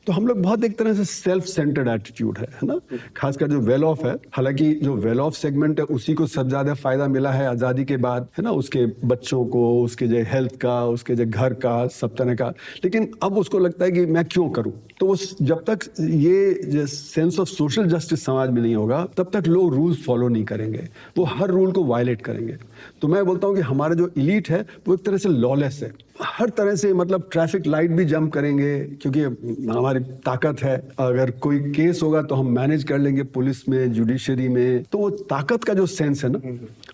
तो हम लोग बहुत एक तरह से सेल्फ सेंटर्ड एटीट्यूड है ना। खासकर जो वेल ऑफ है, हालांकि जो वेल ऑफ सेगमेंट है उसी को सबसे ज्यादा फायदा मिला है आजादी के बाद, है ना। उसके बच्चों को, उसके जो हेल्थ का, उसके जो घर का, सब तरह का। लेकिन अब उसको लगता है कि मैं क्यों करूं। तो जब तक ये सेंस ऑफ सोशल जस्टिस समाज में नहीं होगा, तब तक लोग रूल्स फॉलो नहीं करेंगे, वो हर रूल को वायलेट करेंगे। तो मैं बोलता हूं कि हमारा जो इलीट है वो एक तरह से लॉलेस है, हर तरह से, मतलब ट्रैफिक लाइट भी जंप करेंगे, क्योंकि हमारी ताकत है। अगर कोई केस होगा तो हम मैनेज कर लेंगे पुलिस में, जुडिशरी में। तो वो ताकत का जो सेंस है ना,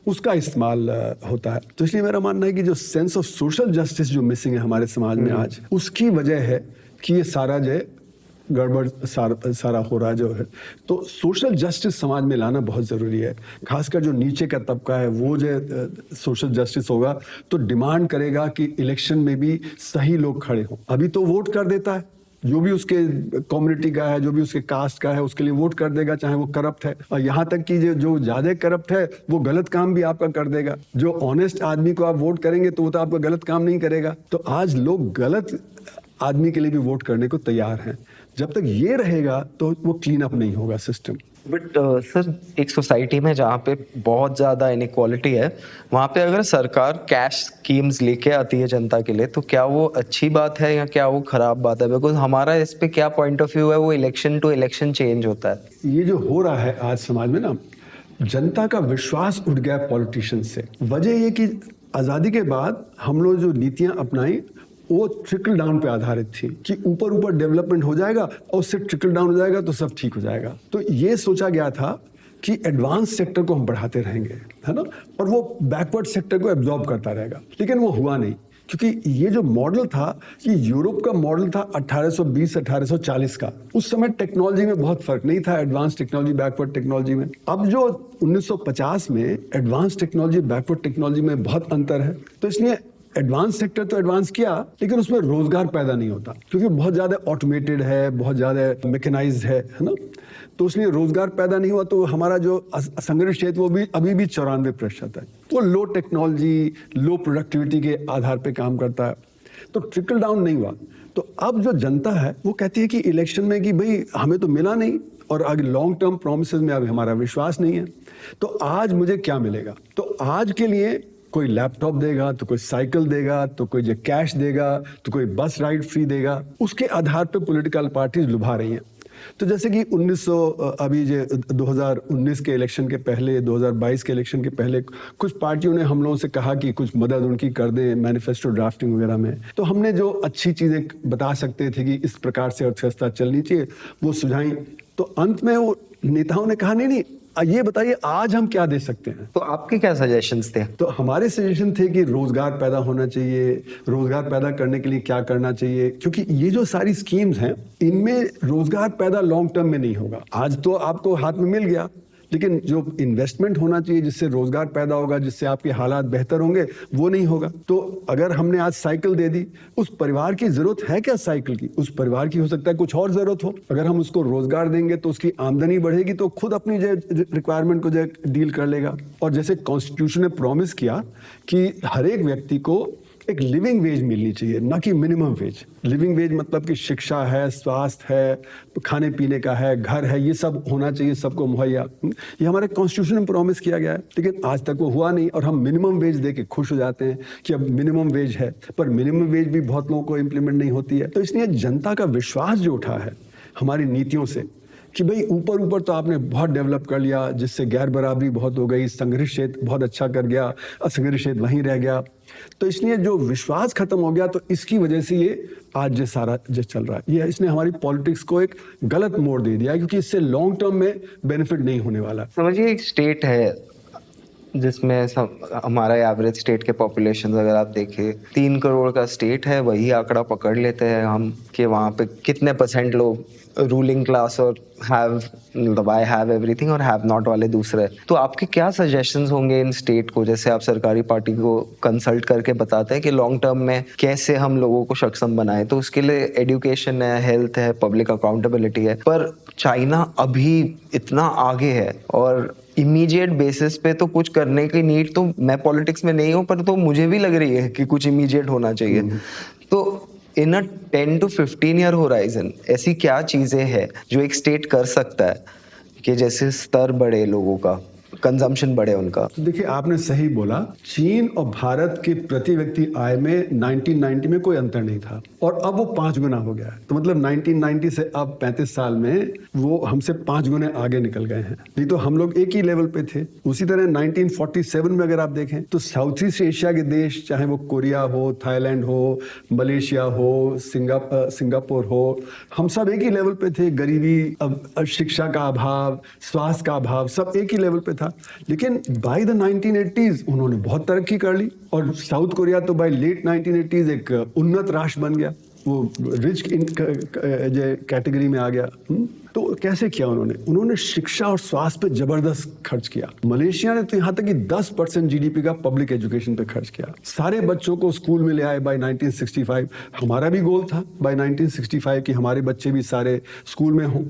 उसका इस्तेमाल होता है। तो इसलिए मेरा मानना है कि जो सेंस ऑफ सोशल जस्टिस जो मिसिंग है हमारे समाज में आज, उसकी वजह है कि ये सारा जो गड़बड़ सारा हो रहा जो है। तो सोशल जस्टिस समाज में लाना बहुत ज़रूरी है। खासकर जो नीचे का तबका है, वो जो सोशल जस्टिस होगा तो डिमांड करेगा कि इलेक्शन में भी सही लोग खड़े हों। अभी तो वोट कर देता है, जो भी उसके कम्युनिटी का है, जो भी उसके कास्ट का है, उसके लिए वोट कर देगा, चाहे वो करप्ट है। और यहाँ तक कि जो ज़्यादा करप्ट है वो गलत काम भी आपका कर देगा। जो ऑनेस्ट आदमी को आप वोट करेंगे तो वो तो आपका गलत काम नहीं करेगा। तो आज लोग गलत आदमी के लिए भी वोट करने को तैयार हैं। जब तक ये रहेगा तो वो क्लीन अप नहीं होगा सिस्टम।
बट सर, एक सोसाइटी में जहाँ पे बहुत ज़्यादा इनइक्वालिटी है, वहाँ पे अगर सरकार कैश स्कीम्स लेके आती है जनता के लिए, तो क्या वो अच्छी बात है या क्या वो खराब बात है? बिकॉज हमारा इस पे क्या पॉइंट ऑफ व्यू है, वो इलेक्शन टू इलेक्शन चेंज होता है।
ये जो हो रहा है आज समाज में ना, जनता का विश्वास उठ गया पॉलिटिशियन से। वजह ये कि आज़ादी के बाद हम लोग जो नीतियाँ अपनाई वो ट्रिकल डाउन पे आधारित थी, कि ऊपर ऊपर डेवलपमेंट हो जाएगा और उससे ट्रिकल डाउन हो जाएगा तो सब ठीक हो जाएगा। तो ये सोचा गया था कि एडवांस सेक्टर को हम बढ़ाते रहेंगे, है ना, और वो बैकवर्ड सेक्टर को एब्जॉर्ब करता रहेगा। लेकिन वो हुआ नहीं, क्योंकि ये जो मॉडल था, ये यूरोप का मॉडल था 1820-1840 का। उस समय टेक्नोलॉजी में बहुत फर्क नहीं था, एडवांस टेक्नोलॉजी बैकवर्ड टेक्नोलॉजी में। अब जो 1950 में एडवांस टेक्नोलॉजी बैकवर्ड टेक्नोलॉजी में बहुत अंतर है। तो इसलिए एडवांस सेक्टर तो एडवांस किया, लेकिन उसमें रोजगार पैदा नहीं होता, क्योंकि बहुत ज्यादा ऑटोमेटेड है, बहुत ज्यादा मैकेनाइज्ड है ना। तो इसलिए रोजगार पैदा नहीं हुआ। तो हमारा जो असंगठित क्षेत्र वो भी अभी भी 94% है। वो लो टेक्नोलॉजी, लो प्रोडक्टिविटी के आधार पे काम करता है। तो ट्रिकल डाउन नहीं हुआ। तो अब जो जनता है वो कहती है कि इलेक्शन में कि भाई हमें तो मिला नहीं, और आगे लॉन्ग टर्म प्रोमिसेस में अभी हमारा विश्वास नहीं है, तो आज मुझे क्या मिलेगा। तो आज के लिए कोई लैपटॉप देगा, तो कोई साइकिल देगा, तो कोई जो कैश देगा, तो कोई बस राइड फ्री देगा। उसके आधार पे पॉलिटिकल पार्टीज लुभा रही हैं। तो जैसे कि 2019 के इलेक्शन के पहले, 2022 के इलेक्शन के पहले कुछ पार्टियों ने हम लोगों से कहा कि कुछ मदद उनकी कर दें मैनिफेस्टो ड्राफ्टिंग वगैरह में। तो हमने जो अच्छी चीज़ें बता सकते थे कि इस प्रकार से अर्थव्यवस्था चलनी चाहिए, वो सुझाई। तो अंत में वो नेताओं ने कहा नहीं, ये बताइए आज हम क्या दे सकते हैं।
तो आपके क्या सजेशंस थे?
तो हमारे सजेशन थे कि रोजगार पैदा होना चाहिए। रोजगार पैदा करने के लिए क्या करना चाहिए, क्योंकि ये जो सारी स्कीम्स हैं, इनमें रोजगार पैदा लॉन्ग टर्म में नहीं होगा। आज तो आपको हाथ में मिल गया, लेकिन जो इन्वेस्टमेंट होना चाहिए जिससे रोजगार पैदा होगा, जिससे आपके हालात बेहतर होंगे, वो नहीं होगा। तो अगर हमने आज साइकिल दे दी, उस परिवार की जरूरत है क्या साइकिल की? उस परिवार की हो सकता है कुछ और जरूरत हो। अगर हम उसको रोजगार देंगे तो उसकी आमदनी बढ़ेगी, तो खुद अपनी जो रिक्वायरमेंट को जो डील कर लेगा। और जैसे कॉन्स्टिट्यूशन ने प्रॉमिस किया कि हर एक व्यक्ति को एक लिविंग वेज मिलनी चाहिए, ना कि मिनिमम वेज। लिविंग वेज मतलब कि शिक्षा है, स्वास्थ्य है, खाने पीने का है, घर है, ये सब होना चाहिए सबको मुहैया। ये हमारे कॉन्स्टिट्यूशन में प्रॉमिस किया गया है, लेकिन आज तक वो हुआ नहीं। और हम मिनिमम वेज दे के खुश हो जाते हैं कि अब मिनिमम वेज है, पर मिनिमम वेज भी बहुत लोगों को इम्प्लीमेंट नहीं होती है। तो इसलिए जनता का विश्वास जो उठा है हमारी नीतियों से, कि भाई ऊपर ऊपर तो आपने बहुत डेवलप कर लिया, जिससे गैर बराबरी बहुत हो गई, संघर्ष क्षेत्र बहुत अच्छा कर गया, असंघर्ष क्षेत्र वहीं रह गया। तो इसलिए जो विश्वास खत्म हो गया, तो इसकी वजह से ये आज जो सारा जो चल रहा है, ये इसने हमारी पॉलिटिक्स को एक गलत मोड़ दे दिया, क्योंकि इससे लॉन्ग टर्म में बेनिफिट नहीं होने वाला।
समझिए, एक स्टेट है जिसमें हमारा एवरेज स्टेट के पॉपुलेशन अगर आप देखें 3 करोड़ का स्टेट है, वही आंकड़ा पकड़ लेते हैं हम कि वहाँ पे कितने % लोग रूलिंग क्लास और आई हैव एवरीथिंग और हैव नॉट वाले दूसरे। तो आपके क्या सजेशंस होंगे इन स्टेट को, जैसे आप सरकारी पार्टी को कंसल्ट करके बताते हैं कि लॉन्ग टर्म में कैसे हम लोगों को सक्षम बनाए? तो उसके लिए एजुकेशन है, हेल्थ है, पब्लिक अकाउंटेबिलिटी है, पर चाइना अभी इतना आगे है और इमीडिएट बेसिस पे तो कुछ करने की नीड, तो मैं पॉलिटिक्स में नहीं हूँ पर तो मुझे भी लग रही है कि कुछ इमीडिएट होना चाहिए। तो इन अ 10 to 15 ईयर होराइजन ऐसी क्या चीजें हैं जो एक स्टेट कर सकता है कि जैसे स्तर बढ़े, लोगों का कंजम्पशन बढ़े उनका?
तो देखिए, आपने सही बोला, चीन और भारत के प्रति व्यक्ति आय में 1990 में कोई अंतर नहीं था और अब वो 5 गुना हो गया है। तो मतलब 1990 से अब 35 साल में वो हमसे 5 गुने आगे निकल गए हैं। नहीं तो हम लोग एक ही लेवल पे थे। उसी तरह 1947 में अगर आप देखें तो साउथ ईस्ट एशिया के देश, चाहे वो कोरिया हो, थाईलैंड हो, मलेशिया हो, सिंगापुर हो, हम सब एक ही लेवल पे थे। गरीबी, शिक्षा का अभाव, स्वास्थ्य का अभाव, सब एक ही लेवल पे था। लेकिन बाय द 1980s उन्होंने बहुत तरक्की कर ली और साउथ कोरिया तो बाय लेट 1980s एक उन्नत राष्ट्र बन गया, वो रिच कैटेगरी में आ गया। तो कैसे किया उन्होंने शिक्षा और स्वास्थ्य पे जबरदस्त खर्च किया। मलेशिया ने तो यहाँ तक कि 10% जीडीपी का पब्लिक एजुकेशन पे खर्च किया। सारे बच्चों को स्कूल में ले आए बाय 1965। हमारा भी गोल था बाय 1965 कि हमारे बच्चे भी सारे स्कूल में हों।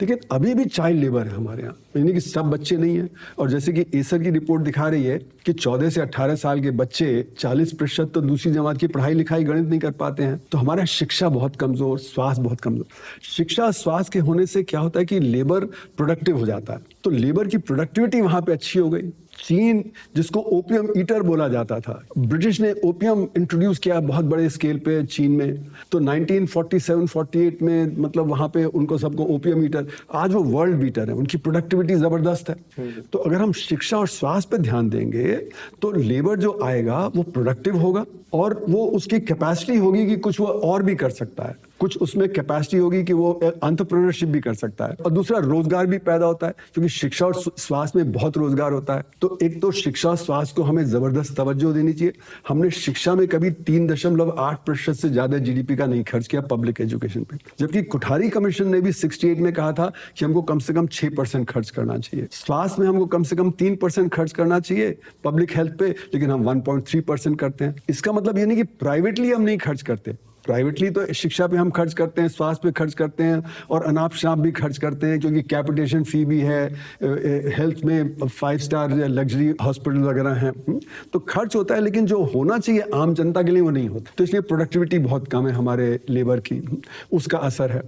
लेकिन अभी भी चाइल्ड लेबर है हमारे यहाँ, यानी कि सब बच्चे नहीं हैं। और जैसे कि एसर की रिपोर्ट दिखा रही है कि 14 से 18 साल के बच्चे 40% तो दूसरी जमात की पढ़ाई लिखाई गणित नहीं कर पाते हैं। तो हमारा शिक्षा बहुत कमजोर, स्वास्थ्य बहुत कमजोर। शिक्षा स्वास्थ्य के होने से क्या होता है कि लेबर प्रोडक्टिव हो जाता है, तो लेबर की प्रोडक्टिविटी वहां पे अच्छी हो गई। चीन, जिसको ओपियम ईटर बोला जाता था, ब्रिटिश ने ओपियम इंट्रोड्यूस किया बहुत बड़े स्केल पे चीन में, तो 1947-48 में मतलब वहां पे उनको सबको ओपियम ईटर, आज वो वर्ल्ड बीटर है, उनकी प्रोडक्टिविटी जबरदस्त है। तो अगर हम शिक्षा और स्वास्थ्य पे ध्यान देंगे तो लेबर जो आएगा वो प्रोडक्टिव होगा और वो उसकी कैपेसिटी होगी कि कुछ वो और भी कर सकता है, कुछ उसमें कैपेसिटी होगी कि वो एंटरप्रेन्योरशिप भी कर सकता है। और दूसरा, रोजगार भी पैदा होता है, क्योंकि शिक्षा और स्वास्थ्य में बहुत रोजगार होता है। तो एक तो शिक्षा और स्वास्थ्य को हमें जबरदस्त तवज्जो देनी चाहिए। हमने शिक्षा में कभी 3.8% से ज्यादा जीडीपी का नहीं खर्च किया पब्लिक एजुकेशन पे, जबकि कोठारी कमीशन ने भी 68 में कहा था कि हमको कम से कम 6% खर्च करना चाहिए। स्वास्थ्य में हमको कम से कम 3% खर्च करना चाहिए पब्लिक हेल्थ पे, लेकिन हम 1.3% करते हैं। इसका मतलब ये नहीं कि प्राइवेटली हम नहीं खर्च करते। प्राइवेटली तो शिक्षा पे हम खर्च करते हैं, स्वास्थ्य पे खर्च करते हैं और अनाप शनाप भी खर्च करते हैं, क्योंकि कैपिटेशन फी भी है, हेल्थ में 5 स्टार लग्जरी हॉस्पिटल वगैरह हैं। तो खर्च होता है, लेकिन जो होना चाहिए आम जनता के लिए वो नहीं होता। तो इसलिए प्रोडक्टिविटी बहुत कम है हमारे लेबर की, उसका असर है।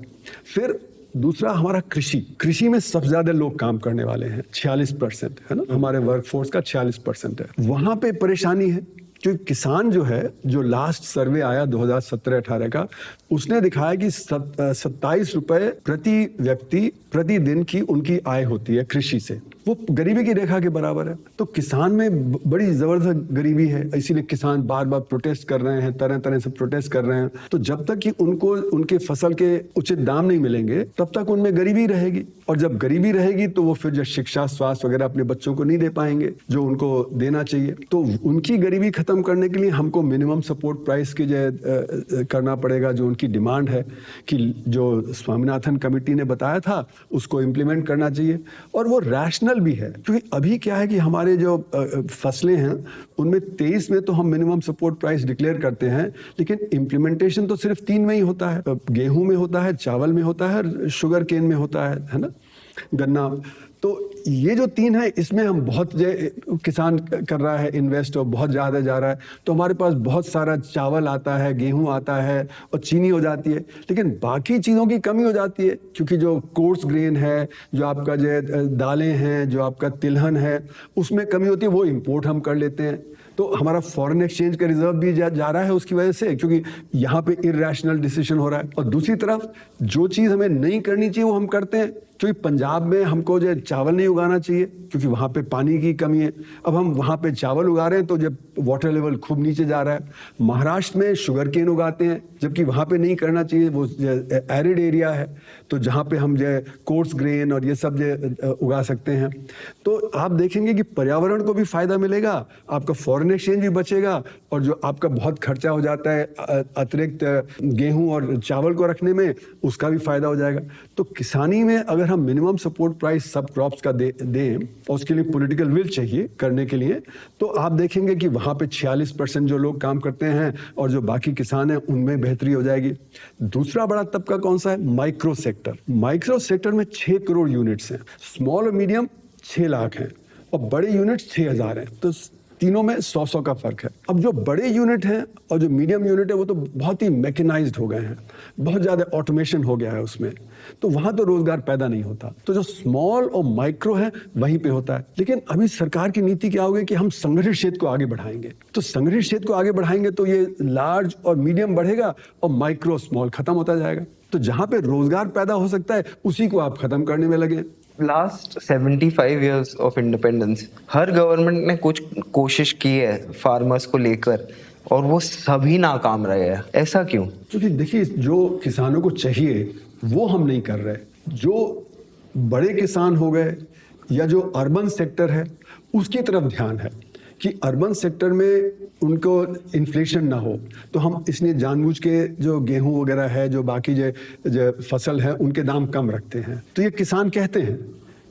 फिर दूसरा, हमारा कृषि में सबसे ज्यादा लोग काम करने वाले हैं, 46% है ना, हमारे वर्कफोर्स का 46% है। वहां पे परेशानी है, क्योंकि किसान जो है, जो लास्ट सर्वे आया 2017-18 का, उसने दिखाया कि 27 रुपए प्रति व्यक्ति प्रतिदिन की उनकी आय होती है कृषि से, वो गरीबी की रेखा के बराबर है। तो किसान में बड़ी जबरदस्त गरीबी है, इसीलिए किसान बार बार प्रोटेस्ट कर रहे हैं, तरह तरह से प्रोटेस्ट कर रहे हैं। तो जब तक कि उनको उनके फसल के उचित दाम नहीं मिलेंगे तब तक उनमें गरीबी रहेगी, और जब गरीबी रहेगी तो वो फिर जो शिक्षा स्वास्थ्य वगैरह अपने बच्चों को नहीं दे पाएंगे जो उनको देना चाहिए। तो उनकी गरीबी खत्म करने के लिए हमको मिनिमम सपोर्ट प्राइस की जो करना पड़ेगा, जो उनकी डिमांड है कि जो स्वामीनाथन कमेटी ने बताया था उसको इम्प्लीमेंट करना चाहिए। और वो रैशनल भी है, क्योंकि अभी क्या है कि हमारे जो फसलें हैं उनमें 23 में तो हम मिनिमम सपोर्ट प्राइस डिक्लेयर करते हैं, लेकिन इम्प्लीमेंटेशन तो सिर्फ 3 में ही होता है। गेहूं में होता है, चावल में होता है, शुगर केन में होता है ना, गन्ना। तो ये जो 3 है, इसमें हम बहुत किसान कर रहा है इन्वेस्ट और बहुत ज़्यादा जा रहा है, तो हमारे पास बहुत सारा चावल आता है, गेहूं आता है और चीनी हो जाती है, लेकिन बाकी चीज़ों की कमी हो जाती है, क्योंकि जो कोर्स ग्रेन है, जो आपका जो दालें हैं, जो आपका तिलहन है, उसमें कमी होती है, वो इम्पोर्ट हम कर लेते हैं। तो हमारा फॉरेन एक्सचेंज का रिजर्व भी जा रहा है उसकी वजह से, क्योंकि यहाँ पे इरैशनल डिसीजन हो रहा है। और दूसरी तरफ जो चीज़ हमें नहीं करनी चाहिए वो हम करते हैं, क्योंकि पंजाब में हमको जो चावल नहीं उगाना चाहिए क्योंकि वहाँ पे पानी की कमी है, अब हम वहाँ पे चावल उगा रहे हैं तो जब वाटर लेवल खूब नीचे जा रहा है। महाराष्ट्र में शुगर केन उगाते हैं जबकि वहाँ पे नहीं करना चाहिए, वो एरिड एरिया है, तो जहाँ पे हम जो कोर्स ग्रेन और ये सब जो उगा सकते हैं। तो आप देखेंगे कि पर्यावरण को भी फायदा मिलेगा, आपका फॉरेन एक्सचेंज भी बचेगा, और जो आपका बहुत खर्चा हो जाता है अतिरिक्त गेहूं और चावल को रखने में, उसका भी फायदा हो जाएगा। तो किसानी में अगर हम मिनिमम सपोर्ट प्राइस सब क्रॉप्स का दें और उसके लिए पॉलिटिकल विल चाहिए करने के लिए, तो आप देखेंगे कि वहाँ पे 46% जो लोग काम करते हैं और जो बाकी किसान हैं उनमें बेहतरी हो जाएगी। दूसरा बड़ा तबका कौन सा है? Micro sector. माइक्रो सेक्टर में 6 करोड़ यूनिट्स हैं, स्मॉल और मीडियम 6 लाख हैं और बड़े यूनिट्स 6000 हैं। तो तीनों में 100 का फर्क है। अब जो बड़े यूनिट हैं और जो मीडियम यूनिट है वो तो बहुत ही मैकेनाइज्ड हो गए हैं, बहुत ज़्यादा ऑटोमेशन हो गया है उसमें, तो वहाँ तो रोजगार पैदा नहीं होता। तो जो स्मॉल और माइक्रो है वहीं पे होता है। लेकिन अभी सरकार की नीति क्या होगी कि हम संगठित क्षेत्र को आगे बढ़ाएंगे, तो संगठित क्षेत्र को आगे बढ़ाएंगे तो ये लार्ज और मीडियम बढ़ेगा और माइक्रो स्मॉल खत्म होता जाएगा। तो जहाँ पे रोजगार पैदा हो सकता है उसी को आप खत्म करने में लगे।
Last 75 years of independence her government ने कुछ कोशिश की है फार्मर्स को लेकर और वो सभी नाकाम रहे हैं, ऐसा क्यों?
क्योंकि देखिए जो किसानों को चाहिए वो हम नहीं कर रहे। जो बड़े किसान हो गए या जो अर्बन सेक्टर है उसकी तरफ ध्यान है कि अर्बन सेक्टर में उनको इन्फ्लेशन ना हो, तो हम इसलिए जानबूझ के जो गेहूं वगैरह है, जो बाकी जो फसल है, उनके दाम कम रखते हैं। तो ये किसान कहते हैं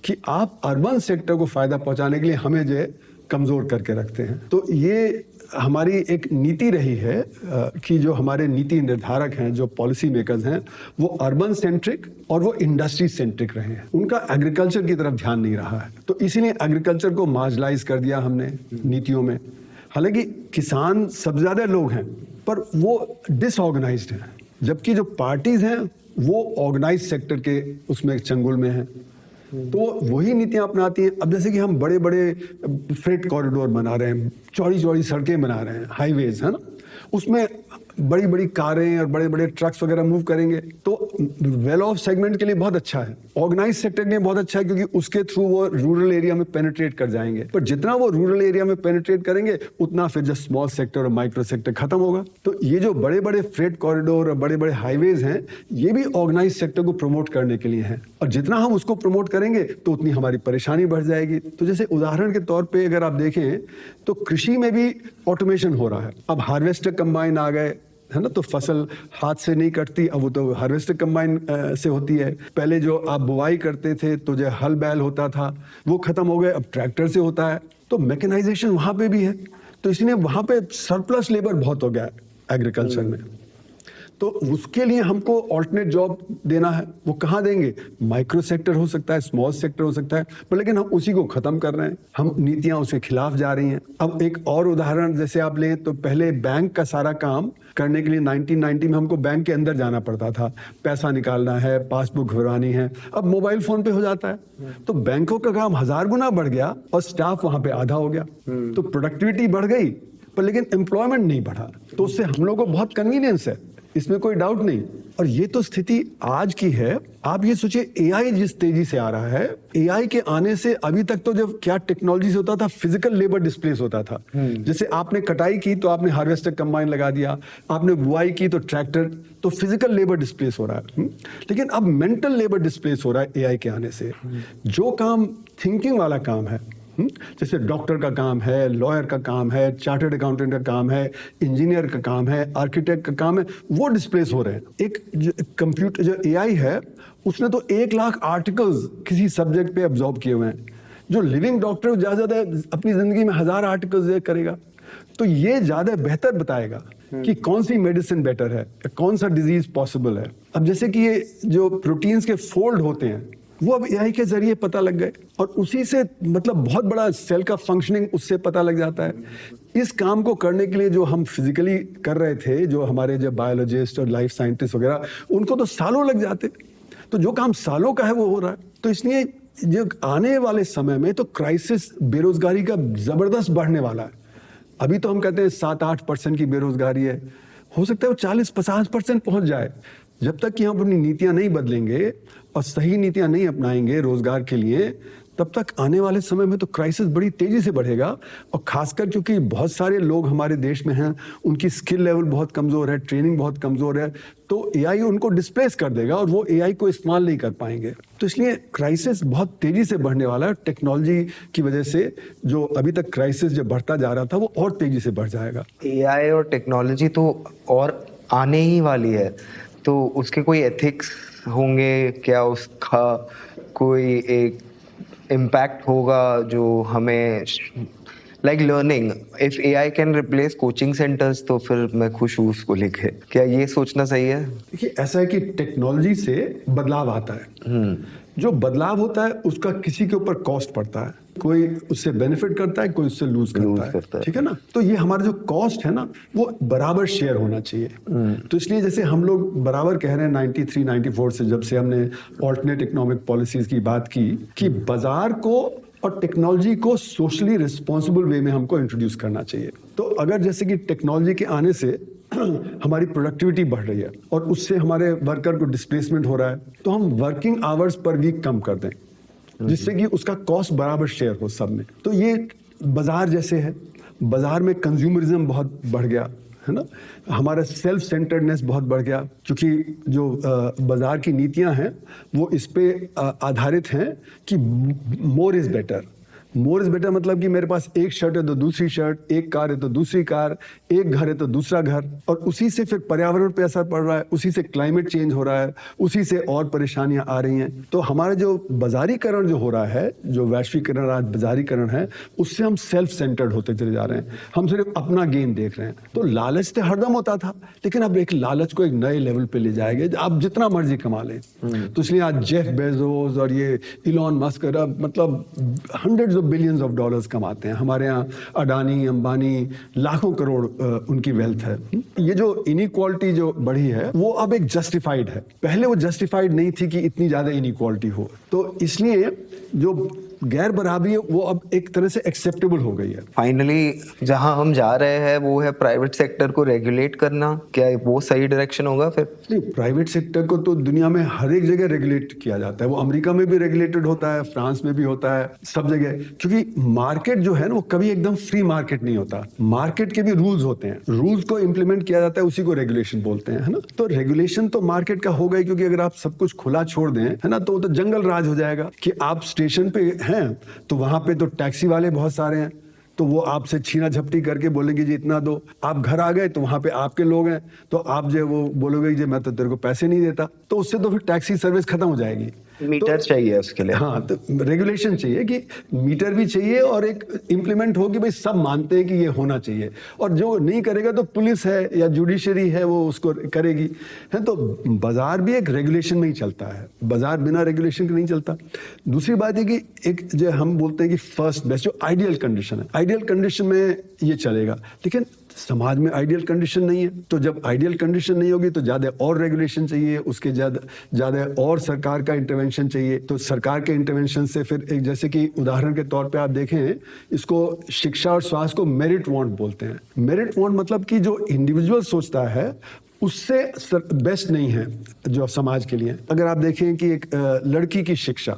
कि आप अर्बन सेक्टर को फायदा पहुंचाने के लिए हमें जो कमजोर करके रखते हैं। तो ये हमारी एक नीति रही है कि जो हमारे नीति निर्धारक हैं, जो पॉलिसी मेकर्स हैं, वो अर्बन सेंट्रिक और वो इंडस्ट्री सेंट्रिक रहे हैं। उनका एग्रीकल्चर की तरफ ध्यान नहीं रहा है, तो इसीलिए एग्रीकल्चर को मार्जिनलाइज कर दिया हमने नीतियों में। हालांकि किसान सबसे ज्यादा लोग हैं पर वो डिसऑर्गेनाइज्ड हैं, जबकि जो पार्टीज हैं वो ऑर्गेनाइज सेक्टर के उसमें चंगुल में हैं, तो वही नीतियां अपनाती हैं। अब जैसे कि हम बड़े बड़े फ्रेट कॉरिडोर बना रहे हैं, चौड़ी चौड़ी सड़कें बना रहे हैं, हाईवेज है ना, उसमें बड़ी बड़ी कारें और बड़े बड़े ट्रक्स वगैरह मूव करेंगे, तो वेल ऑफ सेगमेंट के लिए बहुत अच्छा है, ऑर्गेनाइज सेक्टर के लिए बहुत अच्छा है, क्योंकि उसके थ्रू वो रूरल एरिया में पेनिट्रेट कर जाएंगे। पर जितना वो रूरल एरिया में पेनिट्रेट करेंगे उतना फिर जो स्मॉल सेक्टर और माइक्रो सेक्टर खत्म होगा। तो ये जो बड़े बड़े फ्रेट कॉरिडोर और बड़े बड़े हाईवेज हैं, ये भी ऑर्गेनाइज सेक्टर को प्रमोट करने के लिए हैं, और जितना हम उसको प्रमोट करेंगे तो उतनी हमारी परेशानी बढ़ जाएगी। तो जैसे उदाहरण के तौर पर अगर आप देखें तो कृषि में भी ऑटोमेशन हो रहा है। अब हार्वेस्टर कंबाइन आ गए है ना, तो फसल हाथ से नहीं कटती, अब वो तो हार्वेस्टर कंबाइन से होती है। पहले जो आप बुवाई करते थे तो जो हल बैल होता था वो खत्म हो गए, अब ट्रैक्टर से होता है। तो मैकेनाइजेशन वहाँ पे भी है, तो इसलिए वहाँ पे सरप्लस लेबर बहुत हो गया है एग्रीकल्चर में। तो उसके लिए हमको ऑल्टरनेट जॉब देना है, वो कहाँ देंगे? माइक्रो सेक्टर हो सकता है, स्मॉल सेक्टर हो सकता है, पर लेकिन हम उसी को खत्म कर रहे हैं, हम नीतियां उसके खिलाफ जा रही हैं। अब एक और उदाहरण जैसे आप लें तो पहले बैंक का सारा काम करने के लिए 1990 में हमको बैंक के अंदर जाना पड़ता था, पैसा निकालना है, पासबुक भरवानी है, अब मोबाइल फोन पे हो जाता है। तो बैंकों का काम 1000 गुना बढ़ गया और स्टाफ वहां पे आधा हो गया। तो प्रोडक्टिविटी बढ़ गई पर लेकिन एम्प्लॉयमेंट नहीं बढ़ा, तो उससे हम लोगों को बहुत कन्वीनियंस है, इसमें कोई डाउट नहीं। और ये तो स्थिति आज की है। आप ये सोचिए एआई जिस तेजी से आ रहा है, एआई के आने से अभी तक तो जब क्या टेक्नोलॉजी से होता था, फिजिकल लेबर डिस्प्लेस होता था। जैसे आपने कटाई की तो आपने हार्वेस्टर कंबाइन लगा दिया, आपने बुआई की तो ट्रैक्टर, तो फिजिकल लेबर डिस्प्लेस हो रहा है। लेकिन अब मेंटल लेबर डिस्प्लेस हो रहा है एआई के आने से। जो काम थिंकिंग वाला काम है, जैसे डॉक्टर का काम है, लॉयर का काम है, चार्टर्ड अकाउंटेंट का काम है, इंजीनियर का काम है, आर्किटेक्ट का काम है, वो डिस्प्लेस हो रहे हैं। एक कंप्यूटर जो एआई है उसने तो 1 लाख आर्टिकल्स किसी सब्जेक्ट पे अब्जॉर्ब किए हुए हैं। जो लिविंग डॉक्टर ज्यादा अपनी जिंदगी में 1000 आर्टिकल्स करेगा, तो ये ज्यादा बेहतर बताएगा कि कौन सी मेडिसिन बेटर है, कौन सा डिजीज पॉसिबल है। अब जैसे कि ये जो प्रोटीन्स के फोल्ड होते हैं वो अब एआई के जरिए पता लग गए, और उसी से मतलब बहुत बड़ा सेल का फंक्शनिंग उससे पता लग जाता है। इस काम को करने के लिए जो हम फिजिकली कर रहे थे, जो हमारे जो बायोलॉजिस्ट और लाइफ साइंटिस्ट वगैरह, उनको तो सालों लग जाते, तो जो काम सालों का है वो हो रहा है। तो इसलिए जो आने वाले समय में तो क्राइसिस बेरोजगारी का जबरदस्त बढ़ने वाला है। अभी तो हम कहते हैं 7-8% की बेरोजगारी है, हो सकता है वो 40-50% पहुंच जाए। जब तक कि हम अपनी नीतियां नहीं बदलेंगे और सही नीतियां नहीं अपनाएंगे रोजगार के लिए, तब तक आने वाले समय में तो क्राइसिस बड़ी तेजी से बढ़ेगा। और खासकर क्योंकि बहुत सारे लोग हमारे देश में हैं, उनकी स्किल लेवल बहुत कमजोर है, ट्रेनिंग बहुत कमजोर है, तो एआई उनको डिस्प्लेस कर देगा और वो एआई को इस्तेमाल नहीं कर पाएंगे। तो इसलिए क्राइसिस बहुत तेजी से बढ़ने वाला है। टेक्नोलॉजी की वजह से जो अभी तक क्राइसिस जो बढ़ता जा रहा था वो और तेजी से बढ़ जाएगा।
एआई और टेक्नोलॉजी तो और आने ही वाली है, तो उसके कोई एथिक्स होंगे क्या? उसका कोई एक इम्पैक्ट होगा जो हमें like learning, if AI can replace coaching centres तो फिर मैं खुश हूँ उसको लेके। क्या ये सोचना सही है?
देखिए, ऐसा है कि टेक्नोलॉजी से बदलाव आता है। जो बदलाव होता है उसका किसी के ऊपर कॉस्ट पड़ता है, कोई उससे बेनिफिट करता है, कोई उससे लूज करता है, ठीक है ना। तो ये हमारा जो कॉस्ट है ना वो बराबर शेयर होना चाहिए। तो इसलिए जैसे हम लोग बराबर कह रहे हैं 93-94 से, जब से हमने ऑल्टरनेट इकोनॉमिक पॉलिसीज की बात की कि बाजार को और टेक्नोलॉजी को सोशली रिस्पॉन्सिबल वे में हमको इंट्रोड्यूस करना चाहिए। तो अगर जैसे कि टेक्नोलॉजी के आने से हमारी प्रोडक्टिविटी बढ़ रही है और उससे हमारे वर्कर को डिस्प्लेसमेंट हो रहा है, तो हम वर्किंग आवर्स पर वीक कम कर दें, जिससे कि उसका कॉस्ट बराबर शेयर हो सब में। तो ये बाजार जैसे है, बाजार में कंज्यूमरिज्म बहुत बढ़ गया है ना, हमारा सेल्फ सेंटर्डनेस बहुत बढ़ गया, क्योंकि जो बाजार की नीतियां हैं वो इस पे आधारित हैं कि more is better. More is better मतलब कि मेरे पास एक शर्ट है तो दूसरी शर्ट, एक कार है तो दूसरी कार, एक घर है तो दूसरा घर, और उसी से फिर पर्यावरण पे असर पड़ रहा है, उसी से क्लाइमेट चेंज हो रहा है, उसी से और परेशानियां आ रही हैं। तो हमारा जो बाजारीकरण जो हो रहा है, जो वैश्वीकरण आज बाजारीकरण है, उससे हम सेल्फ सेंटर्ड होते चले जा रहे हैं, हम सिर्फ अपना गेन देख रहे हैं। तो लालच तो हरदम होता था, लेकिन अब एक लालच को एक नए लेवल पे ले जाएंगे, आप जितना मर्जी कमा लें। तो इसलिए आज जेफ बेजोस और ये इलॉन मस्क मतलब हंड्रेड्स बिलियंस ऑफ डॉलर्स कमाते हैं। हमारे यहाँ अडानी, अंबानी, लाखों करोड़ उनकी वेल्थ है। ये जो इनइक्वालिटी जो बढ़ी है वो अब एक जस्टिफाइड है, पहले वो जस्टिफाइड नहीं थी कि इतनी ज्यादा इनइक्वालिटी हो। तो इसलिए जो गैर बराबरी है वो अब एक तरह से एक्सेप्टेबल हो गई है।
फाइनली जहां हम जा रहे हैं वो है प्राइवेट सेक्टर को रेगुलेट करना। क्या वो सही डायरेक्शन होगा फिर?
नहीं, प्राइवेट सेक्टर को तो दुनिया में हर एक जगह रेगुलेट किया जाता है। वो अमेरिका में भी रेगुलेटेड होता है, फ्रांस में भी होता है, सब जगह। क्योंकि मार्केट जो है ना वो कभी एकदम फ्री मार्केट नहीं होता, मार्केट के भी रूल्स होते हैं, रूल्स को इम्प्लीमेंट किया जाता है, उसी को रेगुलेशन बोलते हैं, है ना। तो रेगुलेशन तो मार्केट का होगा ही, क्योंकि अगर आप सब कुछ खुला छोड़ दें, है ना, तो जंगल राज हो जाएगा। कि आप स्टेशन पे हैं तो वहां पे तो टैक्सी वाले बहुत सारे हैं, तो वो आपसे छीना झपटी करके बोलेंगे जी इतना दो। आप घर आ गए तो वहां पे आपके लोग हैं, तो आप जो वो बोलोगे जी मैं तो तेरे को पैसे नहीं देता, तो उससे तो फिर टैक्सी सर्विस खत्म हो जाएगी।
मीटर चाहिए उसके लिए।
हाँ, तो रेगुलेशन चाहिए कि मीटर भी चाहिए और एक इम्प्लीमेंट हो कि भाई सब मानते हैं कि ये होना चाहिए, और जो नहीं करेगा तो पुलिस है या जुडिशरी है वो उसको करेगी, है। तो बाजार भी एक रेगुलेशन में ही चलता है, बाजार बिना रेगुलेशन के नहीं चलता। दूसरी बात है कि एक जो हम बोलते हैं कि फर्स्ट बेस्ट जो आइडियल कंडीशन है, आइडियल कंडीशन में ये चलेगा, लेकिन समाज में आइडियल कंडीशन नहीं है। तो जब आइडियल कंडीशन नहीं होगी तो ज्यादा और रेगुलेशन चाहिए, उसके ज्यादा और सरकार का इंटरवेंशन चाहिए। तो सरकार के इंटरवेंशन से फिर एक, जैसे कि उदाहरण के तौर पे आप देखें, इसको शिक्षा और स्वास्थ्य को मेरिट वांट बोलते हैं। मेरिट वांट मतलब कि जो इंडिविजुअल सोचता है उससे बेस्ट नहीं है जो समाज के लिए। अगर आप देखें कि एक लड़की की शिक्षा,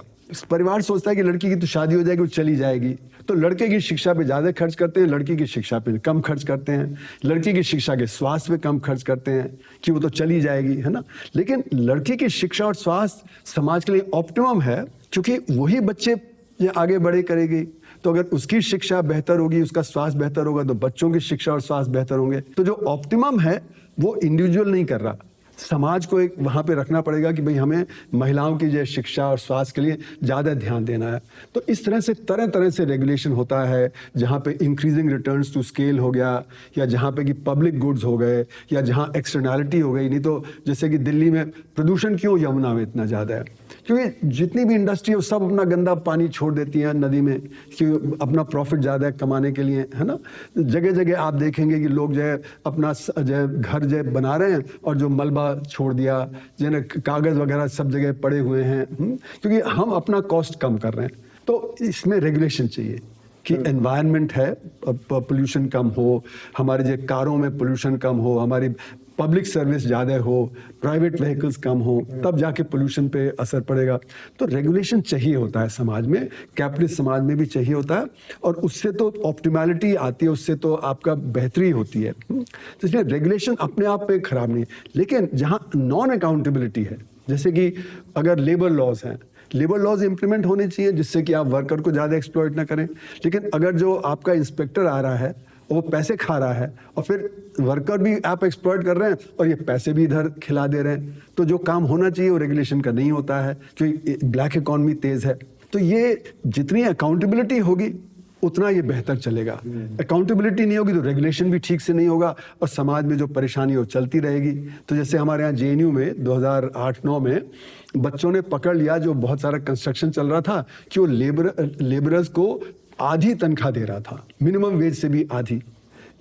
परिवार सोचता है कि लड़की की तो शादी हो जाएगी, वो चली जाएगी, तो लड़के की शिक्षा पे ज्यादा खर्च करते हैं, लड़की की शिक्षा पे कम खर्च करते हैं, लड़की की शिक्षा के स्वास्थ्य पे कम खर्च करते हैं कि वो तो चली जाएगी, है ना। लेकिन लड़की की शिक्षा और स्वास्थ्य समाज के लिए ऑप्टिमम है, क्योंकि वही बच्चे ये आगे बड़े करेगी। तो अगर उसकी शिक्षा बेहतर होगी, उसका स्वास्थ्य बेहतर होगा, तो बच्चों की शिक्षा और स्वास्थ्य बेहतर होंगे। तो जो ऑप्टिमम है वो इंडिविजुअल नहीं कर रहा, समाज को एक वहां पे रखना पड़ेगा कि भाई हमें महिलाओं की जो शिक्षा और स्वास्थ्य के लिए ज्यादा ध्यान देना है। तो इस तरह से रेगुलेशन होता है, जहां पे इंक्रीजिंग रिटर्न्स टू स्केल हो गया, या जहां पे कि पब्लिक गुड्स हो गए, या जहां एक्सटर्नैलिटी हो गई। नहीं तो जैसे कि दिल्ली में प्रदूषण क्यों यमुना में इतना ज्यादा है, क्योंकि जितनी भी इंडस्ट्री है सब अपना गंदा पानी छोड़ देती है नदी में, कि अपना प्रॉफिट ज्यादा कमाने के लिए, है ना। जगह जगह आप देखेंगे कि लोग जो है अपना जो है घर जो है बना रहे हैं और जो मलबा छोड़ दिया, जो है कागज वगैरह सब जगह पड़े हुए हैं, क्योंकि हम अपना कॉस्ट कम कर रहे हैं। तो इसमें रेगुलेशन चाहिए कि एनवायरनमेंट है, पोल्यूशन कम हो, हमारे जो कारों में पोल्यूशन कम हो, हमारी पब्लिक सर्विस ज़्यादा हो, प्राइवेट व्हीकल्स कम हो, तब जाके पोल्यूशन पे असर पड़ेगा। तो रेगुलेशन चाहिए होता है समाज में, कैपिटलिस्ट समाज में भी चाहिए होता है, और उससे तो ऑप्टिमैलिटी आती है, उससे तो आपका बेहतरी होती है। तो इसलिए रेगुलेशन अपने आप में खराब नहीं है, लेकिन जहाँ नॉन अकाउंटेबिलिटी है, जैसे कि अगर लेबर लॉज हैं, लेबर लॉज इंप्लीमेंट होने चाहिए जिससे कि आप वर्कर को ज़्यादा एक्सप्लॉइट ना करें। लेकिन अगर जो आपका इंस्पेक्टर आ रहा है वो पैसे खा रहा है और फिर वर्कर भी आप एक्सप्लॉइट कर रहे हैं और ये पैसे भी इधर खिला दे रहे हैं, तो जो काम होना चाहिए वो रेगुलेशन का नहीं होता है, क्योंकि ब्लैक इकॉनमी तेज है। तो ये जितनी अकाउंटेबिलिटी होगी उतना ये बेहतर चलेगा। अकाउंटेबिलिटी नहीं होगी तो रेगुलेशन भी ठीक से नहीं होगा और समाज में जो परेशानी वो चलती रहेगी। तो जैसे हमारे यहाँ JNU में 2008-9 में बच्चों ने पकड़ लिया, जो बहुत सारा कंस्ट्रक्शन चल रहा था, कि वो लेबरर्स को आधी तनख्वाह दे रहा था, मिनिमम वेज से भी आधी।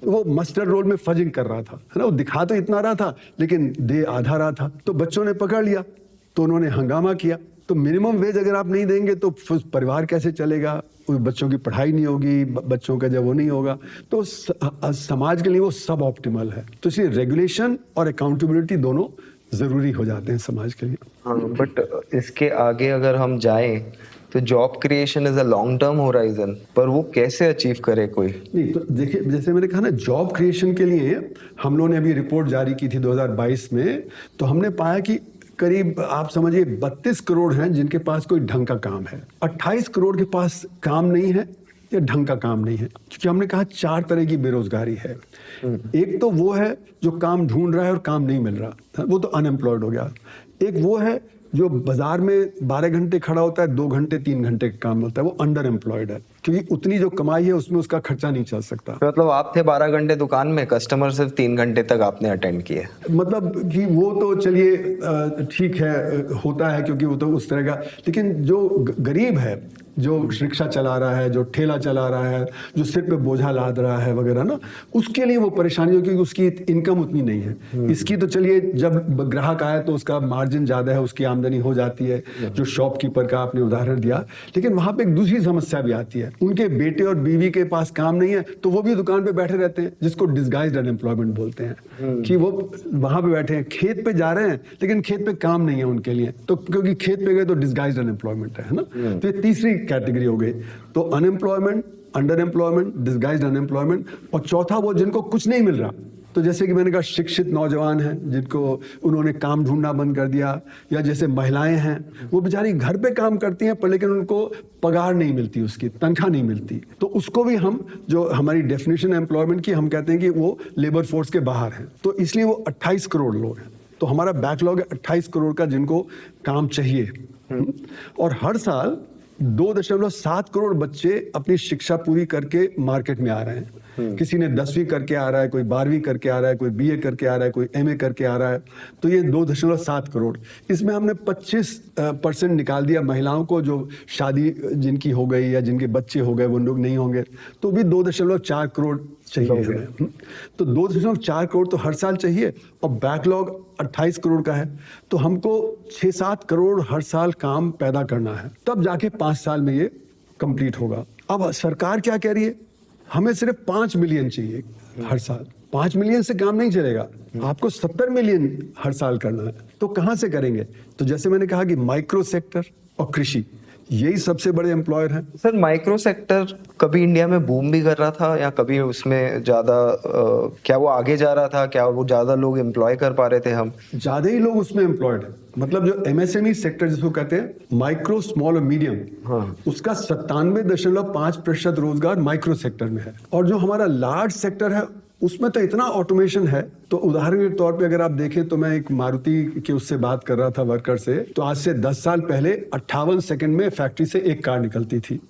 वो मस्टर्ड रोल में फजिंग कर रहा था, है ना, वो दिखा तो इतना रहा था लेकिन दे आधा रहा था। तो बच्चों ने पकड़ लिया तो उन्होंने हंगामा किया। तो मिनिमम वेज अगर आप नहीं देंगे तो परिवार कैसे चलेगा, बच्चों की पढ़ाई नहीं होगी, बच्चों का जब वो नहीं होगा, तो समाज के लिए वो सब ऑप्टिमल है। तो इसलिए रेगुलेशन और अकाउंटेबिलिटी दोनों जरूरी हो जाते हैं समाज के लिए।
हाँ, बट इसके आगे अगर हम जाएं तो job creation is a long term horizon, पर वो कैसे अचीव करे कोई?
नहीं, तो देखिए, जैसे मैंने कहा ना, जॉब क्रिएशन के लिए हम लोगों ने अभी रिपोर्ट जारी की थी 2022 में, तो हमने पाया कि करीब आप समझिए 32 करोड़ हैं जिनके पास कोई ढंग का काम है, 28 करोड़ के पास काम नहीं है या ढंग का काम नहीं है। क्योंकि हमने कहा 4 तरह की बेरोजगारी है। एक तो वो है जो काम ढूंढ रहा है और काम नहीं मिल रहा, वो तो अनएम्प्लॉयड हो गया। एक वो है जो बाजार में 12 घंटे खड़ा होता है, 2 घंटे 3 घंटे का काम होता है, वो अंडर एम्प्लॉयड है, क्योंकि उतनी जो कमाई है उसमें उसका खर्चा नहीं चल सकता।
मतलब आप थे 12 घंटे दुकान में, कस्टमर सिर्फ 3 घंटे तक आपने अटेंड किए।
मतलब कि वो तो चलिए ठीक है, होता है, क्योंकि वो तो उस तरह का। लेकिन जो गरीब है, जो रिक्शा चला रहा है, जो ठेला चला रहा है, जो सिर पे बोझा लाद रहा है वगैरह ना, उसके लिए वो परेशानी हो, क्योंकि उसकी इनकम उतनी नहीं है। इसकी तो चलिए जब ग्राहक आया तो उसका मार्जिन ज़्यादा है, उसकी आमदनी हो जाती है, जो शॉपकीपर का आपने उदाहरण दिया। लेकिन वहाँ पे एक दूसरी समस्या भी आती है, उनके बेटे और बीवी के पास काम नहीं है तो वो भी दुकान पे बैठे रहते हैं, जिसको डिस्गाइज्ड अनएम्प्लॉयमेंट बोलते हैं, कि वो वहाँ पे बैठे हैं, खेत पे जा रहे हैं लेकिन खेत पे काम नहीं है उनके लिए, तो क्योंकि खेत पे गए तो डिस्गाइज्ड अनएम्प्लॉयमेंट है ना। तो ये तीसरी कैटेगरी हो गई। तो unemployment, under employment, disguised unemployment, और चौथा वो जिनको कुछ नहीं मिल रहा। तो जैसे कि मैंने कहा, शिक्षित नौजवान हैं जिनको उन्होंने काम ढूंढना बंद कर दिया, या जैसे महिलाएं हैं, वो बेचारी घर पे काम करती हैं पर लेकिन उनको पगार नहीं मिलती, उसकी तनख्वाह नहीं मिलती, तो उसको भी हम, जो हमारी डेफिनेशन है एम्प्लॉयमेंट की, हम कहते हैं कि वो लेबर फोर्स के बाहर हैं। तो इसलिए वो 28 करोड़ लोग हैं। तो हमारा बैकलॉग है 28 करोड़ का जिनको काम चाहिए। और हर साल 2.7 करोड़ बच्चे अपनी शिक्षा पूरी करके मार्केट में आ रहे हैं। किसी ने 10वीं करके आ रहा है, कोई 12वीं करके आ रहा है, कोई BA करके आ रहा है, कोई MA करके आ रहा है। तो ये 2.7 करोड़, इसमें हमने 25% निकाल दिया महिलाओं को, जो शादी जिनकी हो गई या जिनके बच्चे हो गए वो लोग नहीं होंगे, तो भी 2.4 करोड़ चाहिए हमें। तो 2.4 करोड़ तो हर साल चाहिए, और बैकलॉग 28 करोड़ का है, तो हमको 6-7 करोड़ हर साल काम पैदा करना है, तब जाके 5 साल में ये कंप्लीट होगा। अब सरकार क्या कह रही है, हमें सिर्फ 5 मिलियन चाहिए हर साल। 5 मिलियन से काम नहीं चलेगा, आपको 70 मिलियन हर साल करना है। तो कहाँ से करेंगे? तो जैसे मैंने कहा कि माइक्रो सेक्टर और कृषि, यही सबसे बड़े एम्प्लॉयर हैं।
सर, माइक्रो सेक्टर कभी इंडिया में बूम भी कर रहा था, या कभी उसमें ज़्यादा क्या वो आगे जा रहा था, क्या वो ज़्यादा लोग एम्प्लॉय कर पा रहे थे? हम
ज़्यादा ही लोग उसमें एम्प्लॉयड है। मतलब जो MSME सेक्टर जिसको कहते हैं, माइक्रो, स्मॉल और मीडियम,
हाँ,
उसका 97.5% रोजगार माइक्रो सेक्टर में है। और जो हमारा लार्ज सेक्टर है उसमें तो इतना ऑटोमेशन है। तो उदाहरण के तौर पे अगर आप देखें, तो मैं एक मारुति के उससे बात कर रहा था, वर्कर से, तो आज से 10 साल पहले 58 सेकंड में फैक्ट्री से एक कार निकलती थी,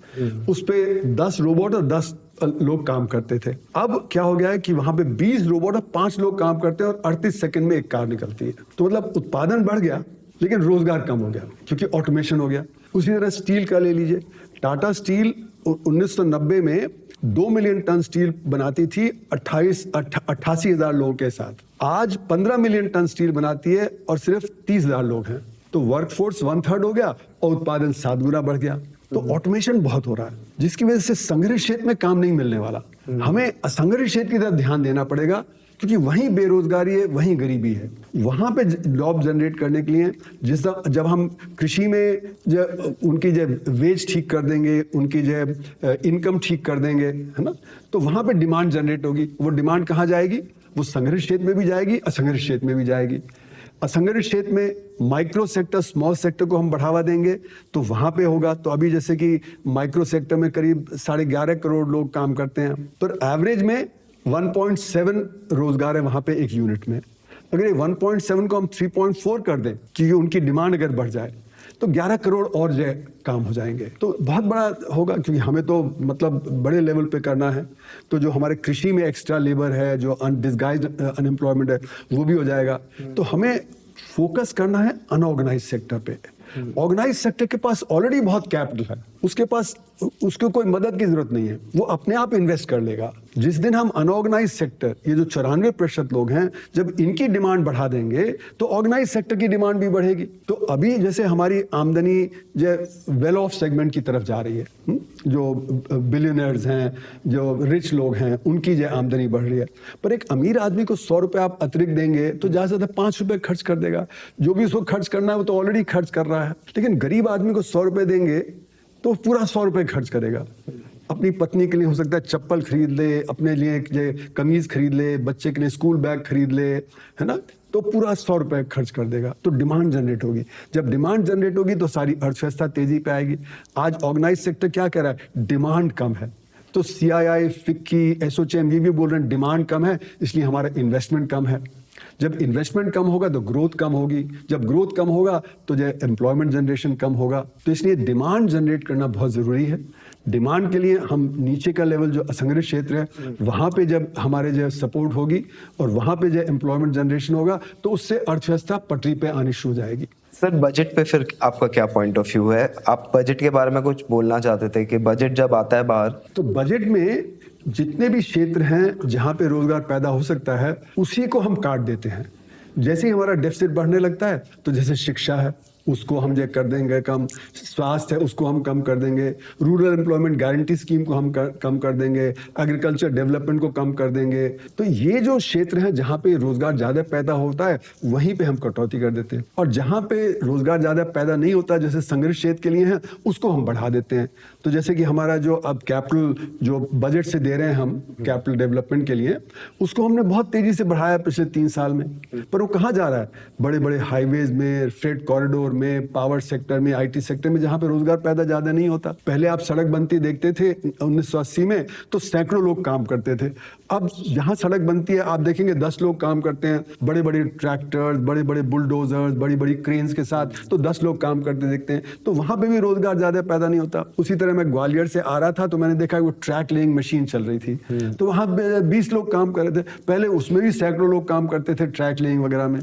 उस पे 10 रोबोट और 10 लोग काम करते थे। अब क्या हो गया है कि वहां पे 20 रोबोट और 5 लोग काम करते हैं और 38 सेकंड में एक कार निकलती है। तो मतलब उत्पादन बढ़ गया लेकिन रोजगार कम हो गया, क्योंकि ऑटोमेशन हो गया। उसी तरह स्टील का ले लीजिए, टाटा स्टील 1990 में 2 मिलियन टन स्टील बनाती थी 88,000 लोगों के साथ। आज 15 मिलियन टन स्टील बनाती है और सिर्फ 30,000 लोग हैं। तो वर्कफोर्स 1/3 हो गया और उत्पादन 7 गुना बढ़ गया। तो ऑटोमेशन बहुत हो रहा है, जिसकी वजह से संगठित क्षेत्र में काम नहीं मिलने वाला। हमें असंगठित क्षेत्र की तरफ ध्यान देना पड़ेगा, क्योंकि वहीं बेरोजगारी है, वहीं गरीबी है। वहां पे जॉब जनरेट करने के लिए जब हम कृषि में उनकी वेज ठीक कर देंगे, उनकी इनकम ठीक कर देंगे, है ना, तो वहां पे डिमांड जनरेट होगी। वो डिमांड कहाँ जाएगी? वो संगठित क्षेत्र में भी जाएगी, असंगठित क्षेत्र में भी जाएगी। असंगठित क्षेत्र में माइक्रो सेक्टर, स्मॉल सेक्टर को हम बढ़ावा देंगे तो वहां पे होगा। तो अभी जैसे कि माइक्रो सेक्टर में करीब 11.5 करोड़ लोग काम करते हैं, तो एवरेज में 1.7 रोजगार है वहां पे एक यूनिट में। अगर ये 1.7 को हम 3.4 कर दें, क्योंकि उनकी डिमांड अगर बढ़ जाए, तो 11 करोड़ और काम हो जाएंगे। तो बहुत बड़ा होगा, क्योंकि हमें तो मतलब बड़े लेवल पे करना है। तो जो हमारे कृषि में एक्स्ट्रा लेबर है, जो अनडिस्गाइज्ड अनएम्प्लॉयमेंट है, वो भी हो जाएगा। तो हमें फोकस करना है अनऑर्गेनाइज सेक्टर पे। ऑर्गेनाइज सेक्टर के पास ऑलरेडी बहुत कैपिटल है, उसको कोई मदद की जरूरत नहीं है, वो अपने आप इन्वेस्ट कर लेगा। जिस दिन हम अनऑर्गेनाइज सेक्टर, ये जो 94% लोग हैं, जब इनकी डिमांड बढ़ा देंगे तो ऑर्गेनाइज सेक्टर की डिमांड भी बढ़ेगी। तो अभी जैसे हमारी आमदनी वेल ऑफ सेगमेंट की तरफ जा रही है, जो बिलियनर्स हैं, जो रिच लोग हैं, उनकी आमदनी बढ़ रही है। पर एक अमीर आदमी को 100 रुपये आप अतिरिक्त देंगे तो ज्यादा से ज्यादा 5 रुपये खर्च कर देगा। जो भी उसको खर्च करना है वो तो ऑलरेडी खर्च कर रहा है। लेकिन गरीब आदमी को 100 रुपये देंगे तो पूरा 100 रुपये खर्च करेगा। अपनी पत्नी के लिए हो सकता है चप्पल खरीद ले, अपने लिए कमीज खरीद ले, बच्चे के लिए स्कूल बैग खरीद ले, है ना, तो पूरा 100 रुपये खर्च कर देगा। तो डिमांड जनरेट होगी। जब डिमांड जनरेट होगी तो सारी अर्थव्यवस्था तेजी पे आएगी। आज ऑर्गेनाइज सेक्टर क्या कह रहा है? डिमांड कम है। तो CII, FICCI, एसोचैम ये भी बोल रहे हैं डिमांड कम है, इसलिए हमारा इन्वेस्टमेंट कम है। जब इन्वेस्टमेंट कम होगा तो ग्रोथ कम होगी, जब ग्रोथ कम होगा तो एम्प्लॉयमेंट जनरेशन कम होगा। तो इसलिए डिमांड जनरेट करना बहुत ज़रूरी है। डिमांड के लिए हम नीचे का लेवल जो असंगठित क्षेत्र है, वहाँ पे जब हमारे सपोर्ट होगी और वहाँ पे एम्प्लॉयमेंट जनरेशन होगा, तो उससे अर्थव्यवस्था पटरी पे आनी शुरू हो जाएगी।
सर, बजट पे फिर आपका क्या पॉइंट ऑफ व्यू है? आप बजट के बारे में कुछ बोलना चाहते थे कि बजट जब आता है बाहर, तो
बजट में जितने भी क्षेत्र हैं जहां पे रोजगार पैदा हो सकता है, उसी को हम काट देते हैं। जैसे ही हमारा डेफिसिट बढ़ने लगता है, तो जैसे शिक्षा है उसको हम कर देंगे कम, स्वास्थ्य है उसको हम कम कर देंगे, रूरल एम्प्लॉयमेंट गारंटी स्कीम को हम कम कर देंगे, एग्रीकल्चर डेवलपमेंट को कम कर देंगे। तो ये जो क्षेत्र हैं जहाँ पे रोजगार ज्यादा पैदा होता है, वहीं पे हम कटौती कर देते हैं। और जहाँ पे रोजगार ज्यादा पैदा नहीं होता, जैसे संगठित क्षेत्र के लिए है, उसको हम बढ़ा देते हैं। तो जैसे कि हमारा जो अब कैपिटल जो बजट से दे रहे हैं हम कैपिटल डेवलपमेंट के लिए, उसको हमने बहुत तेजी से बढ़ाया पिछले 3 साल में। पर वो कहाँ जा रहा है? बड़े बड़े हाईवेज में, फ्रेट कॉरिडोर में, पावर सेक्टर में, IT सेक्टर में, जहां पे रोजगार पैदा ज्यादा नहीं होता। पहले आप सड़क बनती देखते थे 1980 में, तो सैकड़ों लोग काम करते थे। अब जहां सड़क बनती है आप देखेंगे 10 लोग काम करते हैं। बड़े बड़े ट्रैक्टर्स, बड़े बड़े बुलडोजर्स, बड़ी बड़ी क्रेन्स के साथ तो 10 लोग काम करते देखते हैं। तो वहां पे भी रोजगार ज्यादा पैदा नहीं होता। उसी तरह मैं ग्वालियर से आ रहा था तो मैंने देखा वो ट्रैक लेइंग मशीन चल रही थी, तो वहां 20 लोग काम कर रहे थे। पहले उसमें भी सैकड़ों लोग काम करते थे ट्रैक लेइंग वगैरह में।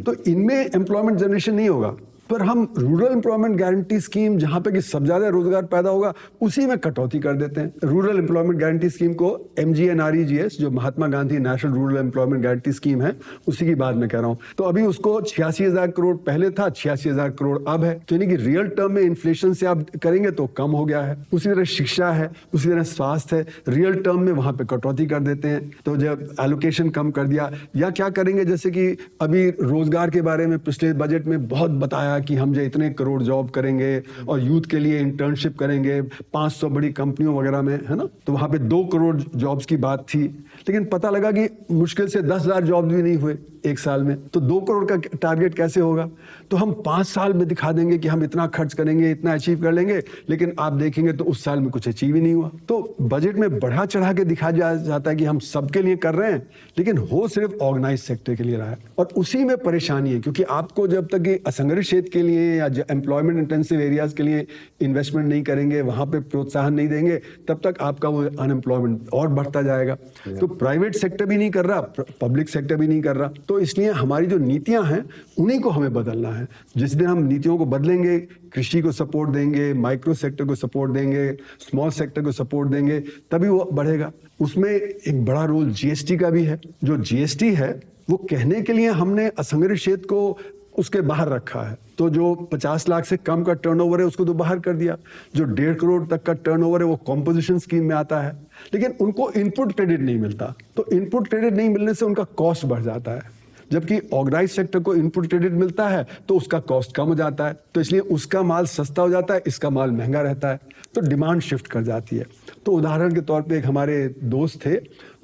तो इनमें एम्प्लॉयमेंट जनरेशन नहीं होगा। पर हम रूरल एम्प्लॉयमेंट गारंटी स्कीम, जहां पे कि सब ज्यादा रोजगार पैदा होगा, उसी में कटौती कर देते हैं। रूरल एम्प्लॉयमेंट गारंटी स्कीम को MGNREGS, जो Mahatma Gandhi national rural employment guarantee scheme है, उसी की बात मैं कह रहा हूं। तो अभी उसको 86,000 करोड़ पहले था, 86,000 करोड़ अब है। तो यानी कि रियल टर्म में इन्फ्लेशन से आप करेंगे तो कम हो गया है। उसी तरह शिक्षा है, उसी तरह स्वास्थ्य है, रियल टर्म में वहां पे कटौती कर देते हैं। तो जब एलोकेशन कम कर दिया, या क्या करेंगे, जैसे कि अभी रोजगार के बारे में पिछले बजट में बहुत बताया कि हम जो इतने करोड़ जॉब करेंगे और यूथ के लिए इंटर्नशिप करेंगे 500 बड़ी कंपनियों वगैरह में, है ना। तो वहां पे 2 करोड़ जॉब्स की बात थी, लेकिन पता लगा कि मुश्किल से 10,000 जॉब्स भी नहीं हुए 1 साल में। तो 2 करोड़ का टारगेट कैसे होगा? तो हम 5 साल में दिखा देंगे कि हम इतना खर्च करेंगे, इतना अचीव कर लेंगे, लेकिन आप देखेंगे तो उस साल में कुछ अचीव ही नहीं हुआ। तो बजट में बढ़ा चढ़ा के दिखाया जाता है कि हम सबके लिए कर रहे हैं, लेकिन हो सिर्फ ऑर्गेनाइज सेक्टर के लिए रहा है। और उसी में परेशानी है, क्योंकि आपको जब तक असंगठित क्षेत्र के लिए या एम्प्लॉयमेंट इंटेंसिव एरियाज के लिए इन्वेस्टमेंट नहीं करेंगे, वहां पे प्रोत्साहन नहीं देंगे, तब तक आपका वो अनएम्प्लॉयमेंट और बढ़ता जाएगा। तो प्राइवेट सेक्टर भी नहीं कर रहा, पब्लिक सेक्टर भी नहीं कर रहा। तो इसलिए हमारी जो नीतियां हैं उन्हीं को हमें बदलना है। जिस दिन हम नीतियों को बदलेंगे, कृषि को सपोर्ट देंगे, माइक्रो सेक्टर को सपोर्ट देंगे, स्मॉल सेक्टर को सपोर्ट देंगे, तभी वो बढ़ेगा। उसमें एक बड़ा रोल GST का भी है। जो GST है वो कहने के लिए हमने असंगठित क्षेत्र को उसके बाहर रखा है। तो जो 50 लाख से कम का टर्नओवर है उसको तो बाहर कर दिया, जो 1.5 करोड़ तक का टर्नओवर है वो कॉम्पोजिशन स्कीम में आता है, लेकिन उनको इनपुट क्रेडिट नहीं मिलता। तो इनपुट क्रेडिट नहीं मिलने से उनका कॉस्ट बढ़ जाता है, जबकि ऑर्गेनाइज सेक्टर को इनपुट क्रेडिट मिलता है तो उसका कॉस्ट कम हो जाता है, तो इसलिए उसका माल सस्ता हो जाता है, इसका माल महंगा रहता है, तो डिमांड शिफ्ट कर जाती है। तो उदाहरण के तौर पे एक हमारे दोस्त थे,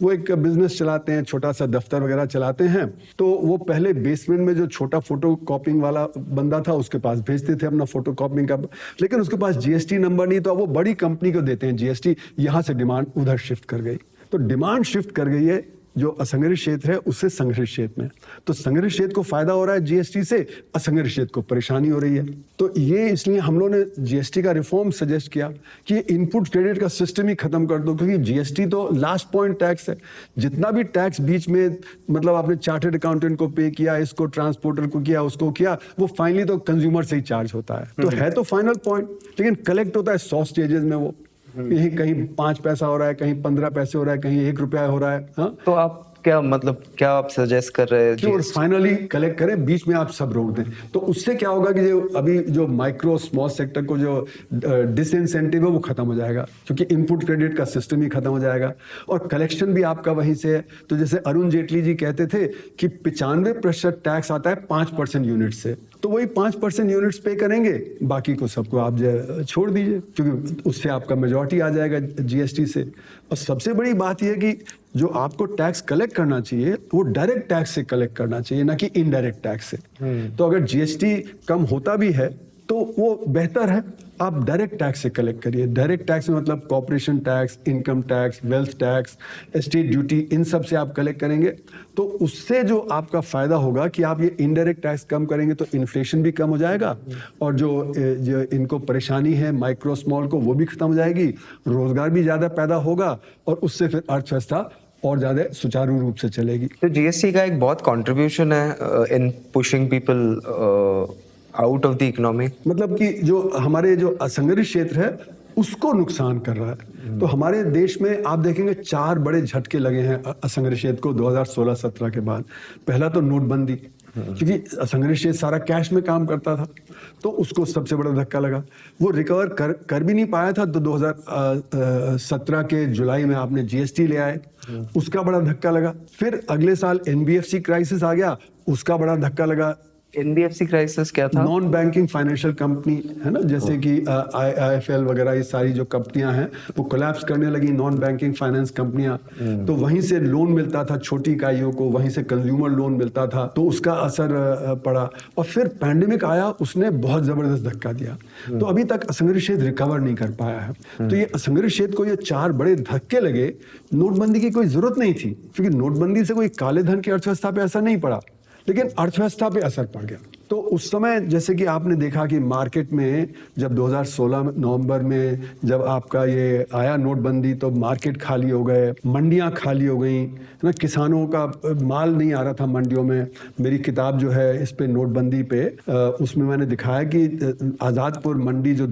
वो एक बिजनेस चलाते हैं, छोटा सा दफ्तर वगैरह चलाते हैं। तो वो पहले बेसमेंट में जो छोटा फोटो कॉपिंग वाला बंदा था उसके पास भेजते थे अपना फोटो कॉपिंग का, लेकिन उसके पास जीएसटी नंबर नहीं, तो वो बड़ी कंपनी को देते हैं जीएसटी, यहाँ से डिमांड उधर शिफ्ट कर गई। तो डिमांड शिफ्ट कर गई है जो असंगठित क्षेत्र है उससे संगठित क्षेत्र में। तो संगठित क्षेत्र को फायदा हो रहा है जीएसटी से, असंगठित क्षेत्र को परेशानी हो रही है। तो ये इसलिए हम लोगों ने जीएसटी का रिफॉर्म सजेस्ट किया कि इनपुट क्रेडिट का सिस्टम ही खत्म कर दो, क्योंकि जीएसटी तो लास्ट पॉइंट टैक्स है। जितना भी टैक्स बीच में मतलब आपने चार्टर्ड अकाउंटेंट को पे किया, इसको ट्रांसपोर्टर को किया, उसको किया, वो फाइनली तो कंज्यूमर से ही चार्ज होता है। तो है तो फाइनल पॉइंट, लेकिन कलेक्ट होता है 100 स्टेजेस में। वो यही कहीं 5 पैसा हो रहा है, कहीं 15 पैसे हो रहा है, कहीं 1 रुपया हो रहा है। हाँ,
तो आप क्या आप सजेस्ट कर रहे हैं
कि फाइनली कलेक्ट करें, बीच में आप सब रोक दें। तो उससे क्या होगा कि जो अभी जो माइक्रो स्मॉल सेक्टर को जो डिसइंसेंटिव है वो खत्म हो जाएगा, क्योंकि इनपुट क्रेडिट का सिस्टम ही खत्म हो जाएगा और कलेक्शन भी आपका वहीं से है। तो जैसे अरुण जेटली जी कहते थे कि 95% टैक्स आता है 5% यूनिट से, तो वही 5% यूनिट्स पे करेंगे, बाकी को सबको आप जो छोड़ दीजिए, क्योंकि उससे आपका मेजॉरिटी आ जाएगा जीएसटी से। और सबसे बड़ी बात यह है कि जो आपको टैक्स कलेक्ट करना चाहिए वो डायरेक्ट टैक्स से कलेक्ट करना चाहिए, ना कि इनडायरेक्ट टैक्स से। तो अगर जीएसटी कम होता भी है तो वो बेहतर है, आप डायरेक्ट टैक्स से कलेक्ट करिए। डायरेक्ट टैक्स में मतलब corporation tax, income tax, wealth tax, estate duty, इन सब से आप कलेक्ट करेंगे। तो उससे जो आपका फायदा होगा कि आप ये इनडायरेक्ट टैक्स कम करेंगे तो इन्फ्लेशन भी कम हो जाएगा, और जो इनको परेशानी है माइक्रो स्मॉल को, वो भी खत्म हो जाएगी, रोजगार भी ज्यादा पैदा होगा और उससे फिर अर्थव्यवस्था और ज्यादा सुचारू रूप से चलेगी।
तो जीएसटी का एक बहुत कंट्रीब्यूशन है in pushing people out of the economy.
मतलब कि जो हमारे जो असंगठित क्षेत्र है उसको नुकसान कर रहा है। तो हमारे देश में आप देखेंगे 4 बड़े झटके लगे हैं असंगठित क्षेत्र को 2016-17 के बाद। पहला तो नोटबंदी, क्योंकि असंगठित क्षेत्र सारा कैश में काम करता था, तो उसको सबसे बड़ा धक्का लगा। वो रिकवर कर भी नहीं पाया था, तो 2017 के जुलाई में आपने जीएसटी ले आए, उसका बड़ा धक्का लगा। फिर अगले साल एनबीएफसी क्राइसिस आ गया, उसका बड़ा धक्का लगा।
एनबीएफसी क्राइसिस क्या था?
नॉन बैंकिंग फाइनेंशियल कंपनी है ना, जैसे कि आईआईएफएल वगैरह, ये सारी जो कंपनियां हैं वो कोलैप्स करने लगी, नॉन बैंकिंग फाइनेंस कंपनियां। तो वहीं से लोन मिलता था छोटी इकाइयों को, वहीं से कंज्यूमर लोन मिलता था, तो उसका असर पड़ा। और फिर पैंडेमिक आया, उसने बहुत जबरदस्त धक्का दिया। तो अभी तक असंगठित क्षेत्र रिकवर नहीं कर पाया है। तो ये असंगठित क्षेत्र को ये 4 बड़े धक्के लगे। नोटबंदी की कोई जरूरत नहीं थी, क्योंकि नोटबंदी से कोई काले धन की अर्थव्यवस्था पे असर नहीं पड़ा, लेकिन अर्थव्यवस्था पे असर पड़ गया। तो उस समय जैसे कि आपने देखा कि मार्केट में जब 2016 नवंबर में जब आपका ये आया नोटबंदी, तो मार्केट खाली हो गए, मंडियां खाली हो गई ना, किसानों का माल नहीं आ रहा था मंडियों में। मेरी किताब जो है इस पे नोटबंदी पे, उसमें मैंने दिखाया कि आज़ादपुर मंडी जो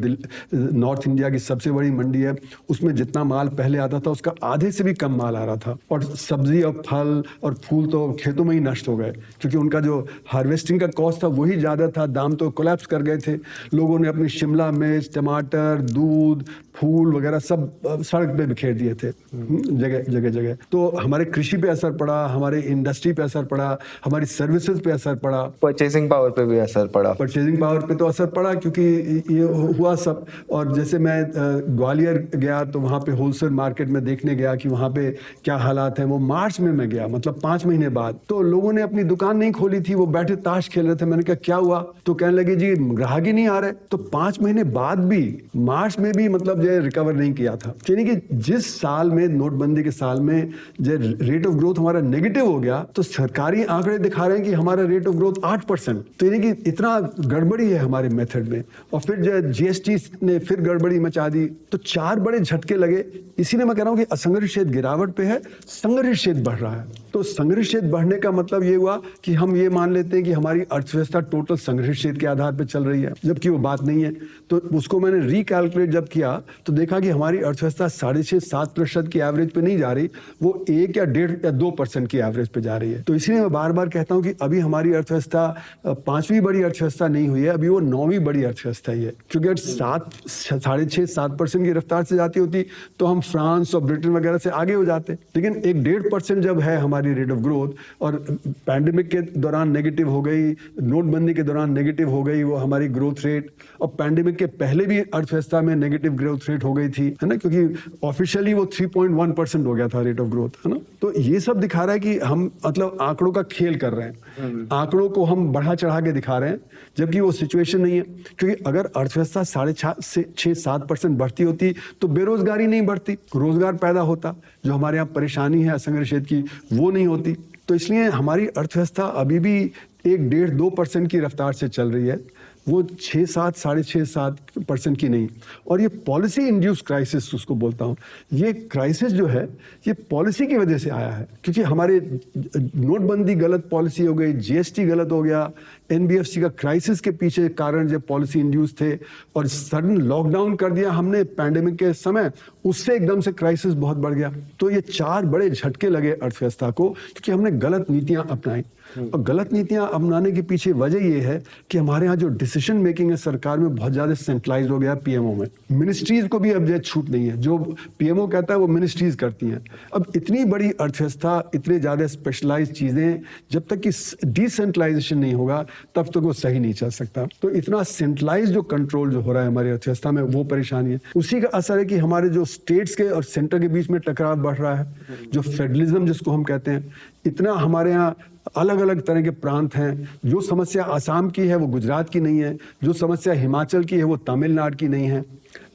नॉर्थ इंडिया की सबसे बड़ी मंडी है, उसमें जितना माल पहले आता था उसका आधे से भी कम माल आ रहा था। और सब्जी और फल और फूल तो खेतों में ही नष्ट हो गए, क्योंकि उनका जो हार्वेस्टिंग का कॉस्ट था वही ज्यादा था, दाम तो कोलैप्स कर गए थे। लोगों ने अपनी शिमला मिर्च, टमाटर, दूध, फूल वगैरह सब सड़क पे बिखेर दिए थे, जगह जगह। तो हमारे कृषि पे असर पड़ा, हमारे इंडस्ट्री पे असर पड़ा, हमारी सर्विसेज पे असर पड़ा,
परचेसिंग पावर पे भी असर पड़ा।
परचेजिंग पावर पे तो असर पड़ा, क्योंकि ये हुआ सब। और जैसे मैं ग्वालियर गया तो वहाँ पे होलसेल मार्केट में देखने गया कि वहाँ पे क्या हालात हैं। वो मार्च में मैं गया, मतलब 5 महीने बाद। तो लोगों ने अपनी दुकान नहीं खोली थी, वो बैठे ताश खेल रहे थे। मैंने कहा क्या हुआ? तो कहने लगे जी ग्राहक ही नहीं आ रहे। तो 5 महीने बाद भी मार्च में भी मतलब जो रिकवर नहीं किया था। यानी कि जिस साल में नोटबंदी के साल में जो रेट ऑफ ग्रोथ हमारा नेगेटिव हो गया, तो सरकारी आंकड़े दिखा रहे हैं कि हमारा रेट ऑफ ग्रोथ 8%। तो यानी कि इतना गड़बड़ी है हमारे मेथड में। और फिर जो जीएसटी ने फिर गड़बड़ी मचा दी। तो 4 बड़े झटके लगे। इसीलिए मैं कह रहा हूं कि असंगठित क्षेत्र गिरावट पे है, संगठित क्षेत्र बढ़ रहा है। तो संग्रहित क्षेत्र बढ़ने का मतलब ये हुआ कि हम ये मान लेते हैं कि हमारी अर्थव्यवस्था टोटल संग्रहित क्षेत्र के आधार पर चल रही है, जबकि वो बात नहीं है। तो उसको मैंने रिकैलकुलेट जब किया तो देखा कि हमारी अर्थव्यवस्था 6.5-7% की एवरेज पे नहीं जा रही, वो 1 या 1.5 या 2% की एवरेज पे जा रही है। तो इसलिए मैं बार बार कहता हूँ कि अभी हमारी अर्थव्यवस्था 5वीं बड़ी अर्थव्यवस्था नहीं हुई है, अभी वो 9वीं बड़ी अर्थव्यवस्था ही है। क्योंकि अगर 6.5-7% की रफ्तार से जाती होती तो हम फ्रांस और ब्रिटेन वगैरह से आगे हो जाते। लेकिन 1.5% जब है हमारी रेट ऑफ ग्रोथ, और पैंडेमिक के दौरान नेगेटिव हो गई, नोटबंदी के दौरान नेगेटिव हो गई वो हमारी ग्रोथ रेट, और पैंडेमिक के पहले भी अर्थव्यवस्था में नेगेटिव ग्रोथ रेट हो गई थी, है ना, क्योंकि ऑफिशियली वो 3.1% हो गया था रेट ऑफ ग्रोथ, है ना। तो ये सब दिखा रहा है कि हम मतलब आंकड़ों का खेल कर रहे हैं, आंकड़ों को हम बढ़ा चढ़ा के दिखा रहे हैं, जबकि वो सिचुएशन नहीं है। क्योंकि अगर अर्थव्यवस्था 6.5-7% बढ़ती होती तो बेरोजगारी नहीं बढ़ती, रोजगार पैदा होता। जो हमारे यहाँ परेशानी है असंगठित क्षेत्र की, वो नहीं होती। तो इसलिए हमारी अर्थव्यवस्था अभी भी 1-1.5-2% की रफ्तार से चल रही है, वो 6.5-7% की नहीं। और ये पॉलिसी इंड्यूस क्राइसिस उसको बोलता हूँ। ये क्राइसिस जो है ये पॉलिसी की वजह से आया है, क्योंकि हमारे नोटबंदी गलत पॉलिसी हो गई, जीएसटी गलत हो गया, एनबीएफसी का क्राइसिस के पीछे कारण जो पॉलिसी इंड्यूस थे, और सडन लॉकडाउन कर दिया हमने पैंडेमिक के समय, उससे एकदम से क्राइसिस बहुत बढ़ गया। तो ये 4 बड़े झटके लगे अर्थव्यवस्था को, क्योंकि हमने गलत नीतियां अपनाई। और गलत नीतियां अपनाने के पीछे वजह ये है कि हमारे यहाँ जो डिसीजन मेकिंग है सरकार में बहुत ज्यादा सेंट्रलाइज हो गया पीएमओ में। मिनिस्ट्रीज को भी अब जो छूट नहीं है, जो पीएमओ कहता है वो मिनिस्ट्रीज करती हैं। अब इतनी बड़ी अर्थव्यवस्था, इतने ज्यादा स्पेशलाइज चीजें, जब तक कि डिसेंट्रलाइजेशन नहीं होगा तब तक वो सही नहीं चल सकता। तो इतना सेंट्रलाइज जो कंट्रोल जो हो रहा है हमारी अर्थव्यवस्था में, वो परेशानी है। उसी का असर है कि हमारे जो स्टेट्स के और सेंटर के बीच में टकराव बढ़ रहा है, जो फेडरलिज्म जिसको हम कहते हैं। इतना हमारे यहाँ अलग अलग तरह के प्रांत हैं। जो समस्या आसाम की है वो गुजरात की नहीं है, जो समस्या हिमाचल की है वो तमिलनाडु की नहीं है।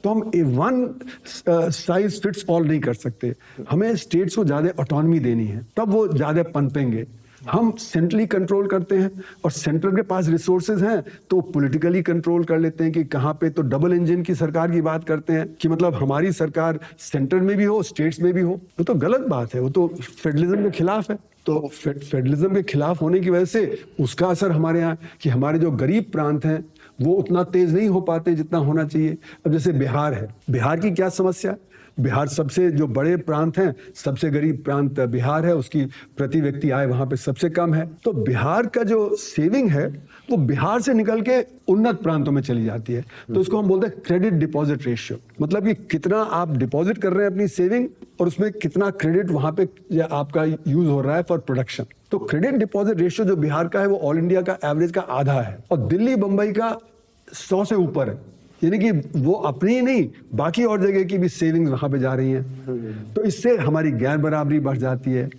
तो हम वन साइज फिट्स ऑल नहीं कर सकते, हमें स्टेट्स को ज़्यादा ऑटोनॉमी देनी है, तब वो ज़्यादा पनपेंगे। हम सेंट्रली कंट्रोल करते हैं और सेंट्रल के पास रिसोर्सेज हैं तो पॉलिटिकली कंट्रोल कर लेते हैं कि कहाँ पे। तो डबल इंजन की सरकार की बात करते हैं कि मतलब हमारी सरकार सेंटर में भी हो, स्टेट्स में भी हो। वो तो गलत बात है, वो तो फेडरलिज्म के खिलाफ है। तो फेडरलिज्म के खिलाफ होने की वजह से उसका असर हमारे यहाँ कि हमारे जो गरीब प्रांत हैं वो उतना तेज नहीं हो पाते जितना होना चाहिए। अब जैसे बिहार है, बिहार की क्या समस्या? बिहार सबसे जो बड़े प्रांत हैं, सबसे गरीब प्रांत बिहार है, उसकी प्रति व्यक्ति आय वहां पे सबसे कम है। तो बिहार का जो सेविंग है वो बिहार से निकल के उन्नत प्रांतों में चली जाती है। तो उसको हम बोलते हैं क्रेडिट डिपॉजिट रेशियो, मतलब कि कितना आप डिपॉजिट कर रहे हैं अपनी सेविंग और उसमें कितना क्रेडिट वहां पे आपका यूज हो रहा है फॉर प्रोडक्शन। तो क्रेडिट डिपॉजिट रेशियो जो बिहार का है वो ऑल इंडिया का एवरेज का आधा है, और दिल्ली बंबई का 100 से ऊपर है। यानी कि वो अपनी ही नहीं, बाकी और जगह की भी सेविंग्स वहां पे जा रही हैं। तो इससे हमारी गैर बराबरी बढ़ जाती है।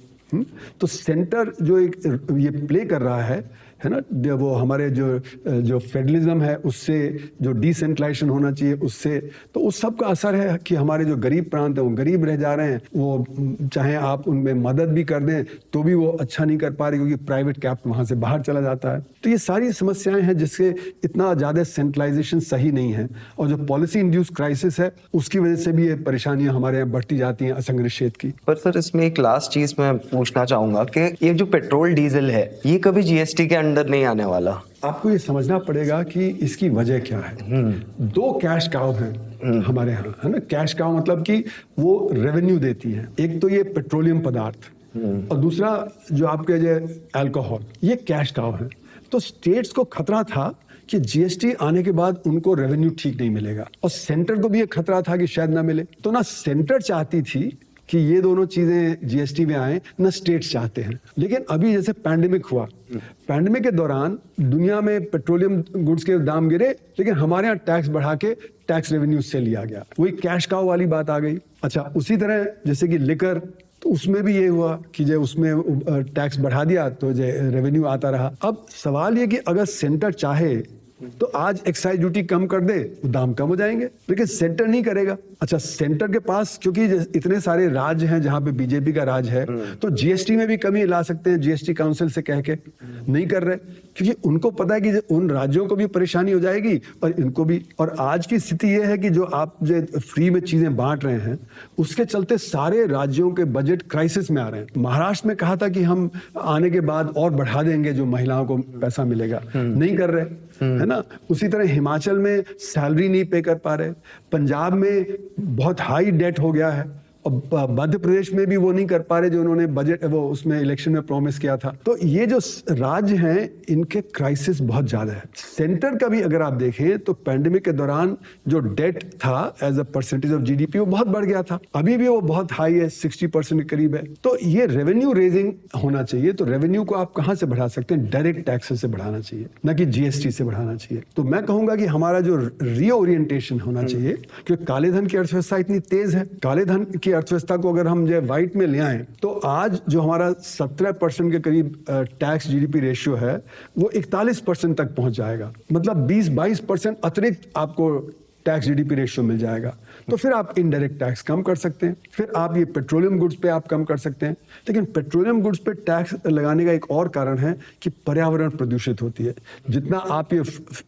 तो सेंटर जो एक ये प्ले कर रहा है ना, वो हमारे जो फेडरलिज्म है उससे, जो डिसेंट्रलाइजेशन होना चाहिए उससे, तो उस सब का असर है कि हमारे जो गरीब प्रांत हैं वो गरीब रह जा रहे हैं। वो चाहे आप उनमें मदद भी कर दें तो भी वो अच्छा नहीं कर पा रहे, क्योंकि प्राइवेट कैपिटल वहाँ से बाहर चला जाता है। तो ये सारी समस्याएं हैं जिससे इतना ज़्यादा सेंट्रलाइजेशन सही नहीं है, और जो पॉलिसी इंड्यूस क्राइसिस है उसकी वजह से भी ये परेशानियां हमारे यहाँ बढ़ती जाती हैं असंगठित क्षेत्र की।
पर सर इसमें एक लास्ट चीज मैं पूछना चाहूंगा कि ये जो पेट्रोल डीजल है ये कभी जीएसटी के अंदर नहीं आने वाला।
आपको ये समझना पड़ेगा कि इसकी वजह क्या है। 2 कैश काउ हैं हमारे यहाँ, है ना। कैश काउ मतलब कि वो रेवेन्यू देती हैं। एक तो ये पेट्रोलियम पदार्थ, और दूसरा जो आपके जो अल्कोहल, ये कैश काउ है। तो स्टेट्स को खतरा था कि जीएसटी आने के बाद उनको रेवेन्यू ठीक नहीं मिलेगा, और सेंटर को भी एक खतरा था कि शायद ना मिले। तो ना सेंटर चाहती थी कि ये दोनों चीजें जीएसटी में आए, ना स्टेट्स चाहते हैं। लेकिन अभी जैसे पैंडेमिक हुआ, पैंडेमिक के दौरान दुनिया में पेट्रोलियम गुड्स के दाम गिरे, लेकिन हमारे यहाँ टैक्स बढ़ा के टैक्स रेवेन्यू से लिया गया। वही कैश काउ वाली बात आ गई। अच्छा, उसी तरह जैसे कि लिकर, तो उसमें भी ये हुआ कि जो उसमें टैक्स बढ़ा दिया तो जो रेवेन्यू आता रहा। अब सवाल ये कि अगर सेंटर चाहे तो आज एक्साइज ड्यूटी कम कर दे, दाम कम हो जाएंगे, लेकिन सेंटर नहीं करेगा। अच्छा, सेंटर के पास क्योंकि इतने सारे राज्य हैं जहां पे बीजेपी का राज है, तो जीएसटी में भी कमी ला सकते हैं, जीएसटी काउंसिल से कह के नहीं कर रहे, क्योंकि उनको पता है कि उन राज्यों को भी परेशानी हो जाएगी और इनको भी। और आज की स्थिति यह है कि जो आप जो फ्री में चीजें बांट रहे हैं, उसके चलते सारे राज्यों के बजट क्राइसिस में आ रहे हैं। महाराष्ट्र में कहा था कि हम आने के बाद और बढ़ा देंगे जो महिलाओं को पैसा मिलेगा, नहीं कर रहे, है ना। उसी तरह हिमाचल में सैलरी नहीं पे कर पा रहे, पंजाब में बहुत हाई डेट हो गया है, और मध्य प्रदेश में भी वो नहीं कर पा रहे जो उन्होंने बजट वो उसमें इलेक्शन में प्रॉमिस किया था। तो ये जो राज्य हैं, इनके क्राइसिस बहुत ज्यादा है। सेंटर का भी अगर आप देखें तो पैंडेमिक के दौरान जो डेट था as a percentage of GDP वो बहुत बढ़ गया था, अभी भी वो बहुत हाई है, 60% के करीब है। तो ये रेवेन्यू रेजिंग होना चाहिए। तो रेवेन्यू को आप कहां से बढ़ा सकते हैं? डायरेक्ट टैक्सेस से बढ़ाना चाहिए, ना कि जीएसटी से बढ़ाना चाहिए। तो मैं कहूंगा कि हमारा जो रीओरिएंटेशन होना चाहिए, क्योंकि काले धन की अर्थव्यवस्था इतनी तेज है, काले धन की अर्थव्यवस्था को अगर हम जो व्हाइट में ले आए तो आज जो हमारा 17% के करीब टैक्स जीडीपी रेशियो है वो 41% तक पहुंच जाएगा। मतलब 20-22% अतिरिक्त आपको टैक्स जीडीपी रेशियो मिल जाएगा। तो फिर आप इनडायरेक्ट टैक्स कम कर सकते हैं, फिर आप ये पेट्रोलियम गुड्स पे आप कम कर सकते हैं। लेकिन पेट्रोलियम गुड्स पे टैक्स लगाने का एक और कारण है कि पर्यावरण प्रदूषित होती है। जितना आप ये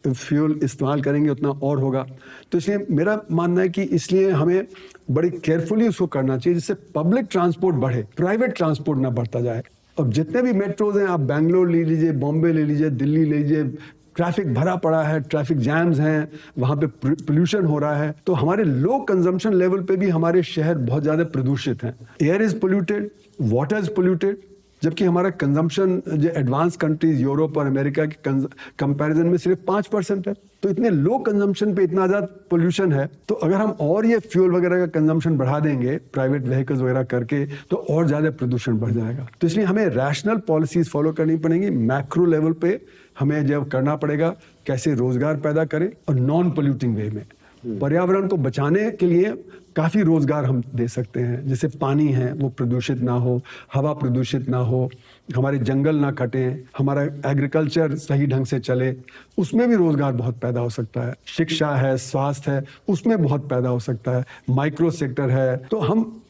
फ्यूल इस्तेमाल करेंगे उतना और होगा। तो इसलिए मेरा मानना है कि इसलिए हमें बड़ी केयरफुली उसको करना चाहिए, जिससे पब्लिक ट्रांसपोर्ट बढ़े, प्राइवेट ट्रांसपोर्ट ना बढ़ता जाए। अब जितने भी मेट्रोज हैं, आप बैंगलोर ले लीजिए, बॉम्बे ले लीजिए, दिल्ली ले लीजिए, ट्रैफिक भरा पड़ा है, ट्रैफिक जैम्स हैं, वहां पे पोल्यूशन हो रहा है। तो हमारे लो कंजम्पशन लेवल पे भी हमारे शहर बहुत ज्यादा प्रदूषित हैं। Air is polluted, water is polluted, जबकि हमारा कंजम्पशन जो एडवांस कंट्रीज यूरोप और अमेरिका के कंपैरिजन में सिर्फ 5% है। तो इतने लो कंजम्पशन पे इतना ज्यादा पोल्यूशन है, तो अगर हम और ये फ्यूल वगैरह का कंजम्पशन बढ़ा देंगे प्राइवेट व्हीकल्स वगैरह करके, तो और ज्यादा प्रदूषण बढ़ जाएगा। तो इसलिए हमें रैशनल पॉलिसीज फॉलो करनी पड़ेंगी। मैक्रो लेवल पे हमें जब करना पड़ेगा कैसे रोजगार पैदा करें और नॉन पोल्यूटिंग वे में। पर्यावरण को बचाने के लिए काफी रोजगार हम दे सकते हैं, जैसे पानी है वो प्रदूषित ना हो, हवा प्रदूषित ना हो, हमारे जंगल ना कटें, हमारा एग्रीकल्चर सही ढंग से चले, उसमें भी रोजगार बहुत पैदा हो सकता है। शिक्षा है, स्वास्थ्य है, उसमें बहुत पैदा हो सकता है। माइक्रो सेक्टर है, तो हम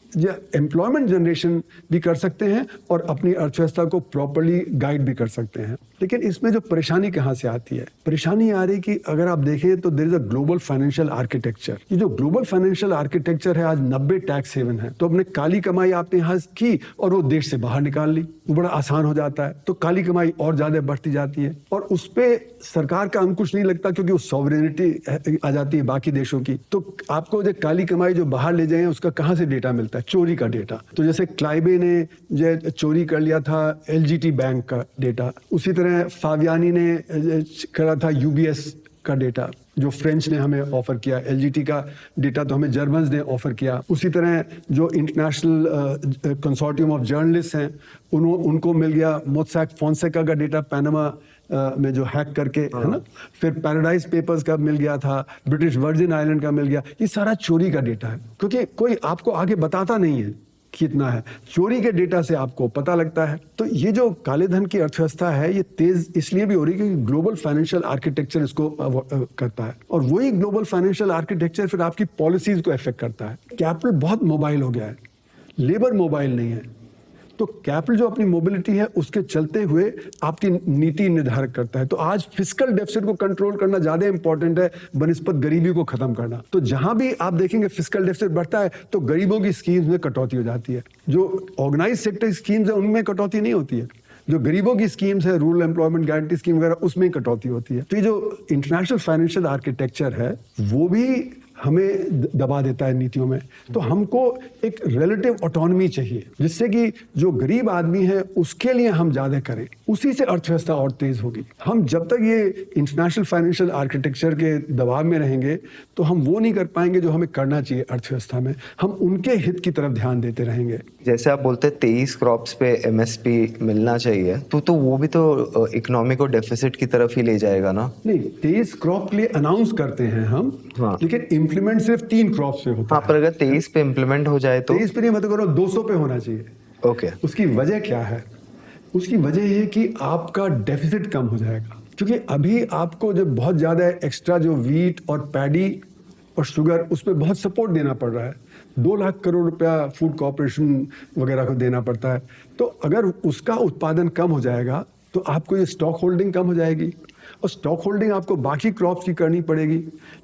एम्प्लॉयमेंट जनरेशन भी कर सकते हैं और अपनी अर्थव्यवस्था को प्रॉपर्ली गाइड भी कर सकते हैं। लेकिन इसमें जो परेशानी कहाँ से आती है? परेशानी आ रही कि अगर आप देखें तो there is a global financial architecture. ये जो ग्लोबल फाइनेंशियल आर्किटेक्चर है, आज 90 टैक्स हेवन है। तो अपने काली कमाई आपने यहाँ की और वो देश से बाहर निकाल ली, वो बड़ा आसान हो जाता है। तो काली कमाई और ज्यादा बढ़ती जाती है और उस पर सरकार का अंकुश नहीं लगता, क्योंकि वो सॉवरेनिटी आ जाती है बाकी देशों की। तो आपको जो काली कमाई जो बाहर ले जाए उसका कहाँ से डेटा मिलता है? चोरी का डेटा। तो जैसे क्लाइबे ने जो चोरी कर लिया था एलजीटी बैंक का डेटा, उसी तरह फावियानी ने करा था यूबीएस का डेटा जो फ्रेंच ने हमें ऑफर किया। एलजीटी का डेटा तो हमें जर्मन्स ने ऑफर किया। उसी तरह जो इंटरनेशनल कंसोर्टियम ऑफ जर्नलिस्ट हैं उनको मिल गया मोसैक फोंसेका का डेटा, पैनामा में जो हैक करके, है ना। फिर पैराडाइज पेपर्स का मिल गया था, ब्रिटिश वर्जिन आइलैंड का मिल गया। ये सारा चोरी का डेटा है, क्योंकि कोई आपको आगे बताता नहीं है कितना है। चोरी के डेटा से आपको पता लगता है। तो ये जो काले धन की अर्थव्यवस्था है, ये तेज इसलिए भी हो रही है क्योंकि ग्लोबल फाइनेंशियल आर्किटेक्चर इसको करता है, और वही ग्लोबल फाइनेंशियल आर्किटेक्चर फिर आपकी पॉलिसीज को इफेक्ट करता है। कैपिटल बहुत मोबाइल हो गया है, लेबर मोबाइल नहीं है। तो कैपिटल जो अपनी मोबिलिटी है उसके चलते हुए आपकी नीति निर्धारित करता है। तो आज फिस्कल डेफिसिट को कंट्रोल करना ज्यादा इंपॉर्टेंट है बनिस्पत गरीबी को खत्म करना। तो जहां भी आप देखेंगे फिस्कल डेफिसिट बढ़ता है तो गरीबों की स्कीम्स में कटौती हो जाती है। जो ऑर्गेनाइज सेक्टर स्कीम्स है उनमें कटौती नहीं होती है। जो गरीबों की स्कीम्स है, रूरल एम्प्लॉयमेंट गारंटी स्कीम वगैरह, उसमें कटौती होती है। तो ये जो इंटरनेशनल फाइनेंशियल आर्किटेक्चर है वो भी हमें दबा देता है नीतियों में। तो हमको एक रिलेटिव ऑटोनॉमी चाहिए, जिससे कि जो गरीब आदमी है उसके लिए हम ज्यादा करें, उसी से अर्थव्यवस्था और तेज होगी। हम जब तक ये इंटरनेशनल फाइनेंशियल आर्किटेक्चर के दबाव में रहेंगे तो हम वो नहीं कर पाएंगे जो हमें करना चाहिए अर्थव्यवस्था में। हम उनके हित की तरफ ध्यान देते रहेंगे।
जैसे आप बोलते हैं 23 क्रॉप्स पे एमएसपी मिलना चाहिए, तो वो भी तो इकोनॉमी को डेफिसिट की तरफ ही ले जाएगा ना?
नहीं, 23 क्रॉप के लिए अनाउंस करते हैं हम,
हाँ।
लेकिन इम्प्लीमेंट सिर्फ 3 क्रॉप से होता है।
पर अगर 23 पे इम्प्लीमेंट हो जाए तो
23 पे नहीं, मत करो, 200 पे होना चाहिए।
ओके।
उसकी वजह क्या है? उसकी वजह ये है कि आपका डेफिसिट कम हो जाएगा। क्योंकि अभी आपको जो बहुत ज़्यादा एक्स्ट्रा जो वीट और पैडी और शुगर उस पर बहुत सपोर्ट देना पड़ रहा है। 2 लाख करोड़ रुपया फूड कॉर्पोरेशन वगैरह को देना पड़ता है। तो अगर उसका उत्पादन कम हो जाएगा तो आपको ये स्टॉक होल्डिंग कम हो जाएगी और स्टॉक होल्डिंग आपको बाकी क्रॉप्स की करनी पड़ेगी।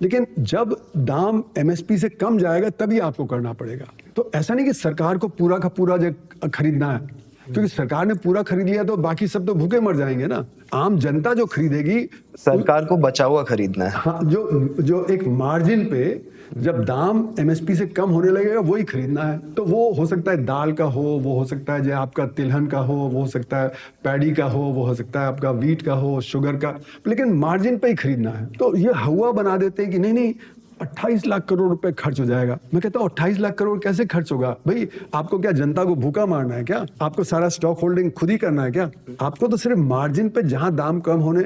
लेकिन जब दाम एमएसपी से कम जाएगा तभी आपको करना पड़ेगा। तो ऐसा नहीं कि सरकार को पूरा का पूरा जो खरीदना है, क्योंकि सरकार ने पूरा खरीद लिया तो बाकी सब तो भूखे मर जाएंगे ना। आम जनता जो खरीदेगी,
सरकार को बचा हुआ खरीदना है।
हाँ, जो एक मार्जिन पे जब दाम एमएसपी से कम होने लगेगा वही खरीदना है। तो वो हो सकता है दाल का हो, वो हो सकता है जो आपका तिलहन का हो, वो हो सकता है पैडी का हो, वो हो सकता है आपका वीट का हो, शुगर का, लेकिन मार्जिन पे ही खरीदना है। तो ये हवा बना देते हैं कि नहीं 28 लाख करोड़ रुपए खर्च हो जाएगा। मैं कहता हूँ 28 लाख करोड़ कैसे खर्च होगा? भाई आपको क्या जनता को भूखा मारना है क्या? आपको सारा स्टॉक होल्डिंग खुद ही करना है क्या? आपको तो सिर्फ मार्जिन पे जहां दाम कम होने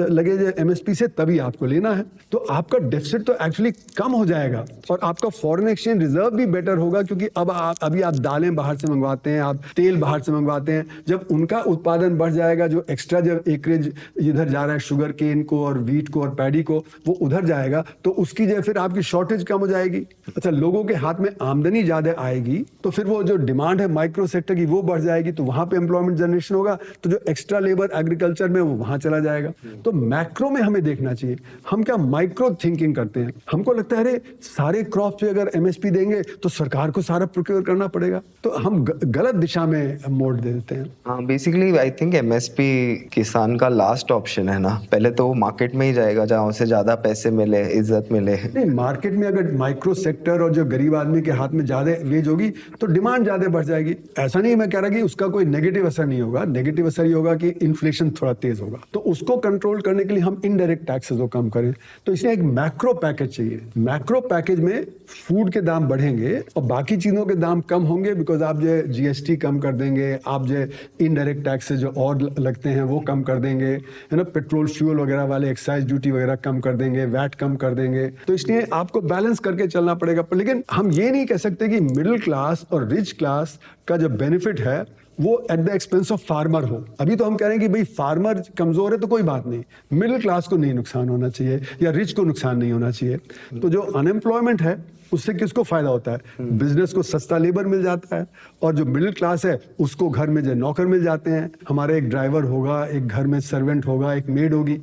लगे एमएसपी से तभी आपको लेना है। तो आपका डेफिसिट तो एक्चुअली कम हो जाएगा और आपका फॉरेन एक्सचेंज रिजर्व भी बेटर होगा, क्योंकि अभी आप दालें बाहर से मंगवाते हैं, आप तेल बाहर से मंगवाते हैं। जब उनका उत्पादन बढ़ जाएगा, जो एक्स्ट्रा जब एकरेज इधर जा रहा है शुगर केन को और वीट को और पैडी को, वो उधर जाएगा तो उसकी फिर आपकी शॉर्टेज कम हो जाएगी। अच्छा, लोगों के हाथ में आमदनी ज्यादा आएगी तो फिर वो जो डिमांड है माइक्रो सेक्टर की वो बढ़ जाएगी, तो वहां पे एम्प्लॉयमेंट जनरेशन होगा, तो जो एक्स्ट्रा लेबर एग्रीकल्चर में वो वहां चला जाएगा। तो मैक्रो में हमें देखना चाहिए, हम क्या माइक्रो थिंकिंग करते हैं। हमको लगता है अरे सारे क्रॉप पे अगर एमएसपी देंगे तो सरकार को सारा प्रोक्योर करना पड़ेगा, तो हम गलत दिशा में मोड़ दे देते हैं।
हाँ, बेसिकली आई थिंक एमएसपी किसान का लास्ट ऑप्शन है ना। पहले तो मार्केट में ही जाएगा जहाँ उसे ज्यादा पैसे मिले, इज्जत मिले।
नहीं, मार्केट में अगर माइक्रो सेक्टर और जो गरीब आदमी के हाथ में ज्यादा वेज होगी तो डिमांड ज्यादा बढ़ जाएगी। ऐसा नहीं मैं कह रहा कि उसका कोई नेगेटिव असर नहीं होगा। नेगेटिव असर ये होगा कि इन्फ्लेशन थोड़ा तेज होगा, तो उसको कंट्रोल करने के लिए हम इनडायरेक्ट टैक्सेस को कम करें। तो इसलिए एक मैक्रो पैकेज चाहिए। मैक्रो पैकेज में फूड के दाम बढ़ेंगे और बाकी चीजों के दाम कम होंगे, बिकॉज आप जो जीएसटी कम कर देंगे, आप जो इनडायरेक्ट टैक्सेस जो और लगते हैं वो कम कर देंगे, है ना, पेट्रोल फ्यूल वगैरह वाले एक्साइज ड्यूटी वगैरह कम कर देंगे, वैट कम कर देंगे। तो इसलिए आपको बैलेंस करके चलना पड़ेगा। लेकिन हम ये नहीं कह सकते कि मिडिल क्लास और रिच क्लास का जो बेनिफिट है वो at the expense of farmer हो। अभी तो हम कह रहे हैं कि भाई फार्मर कमजोर है तो कोई बात नहीं, मिडिल क्लास को नहीं नुकसान होना चाहिए या रिच को नुकसान नहीं होना चाहिए। तो जो अनएम्प्लॉयमेंट है उससे किसको फायदा होता है? बिजनेस को सस्ता लेबर मिल जाता है, और जो मिडिल क्लास है उसको घर में जो नौकर मिल जाते हैं। हमारे एक ड्राइवर होगा, एक घर में सर्वेंट होगा, एक मेड होगी,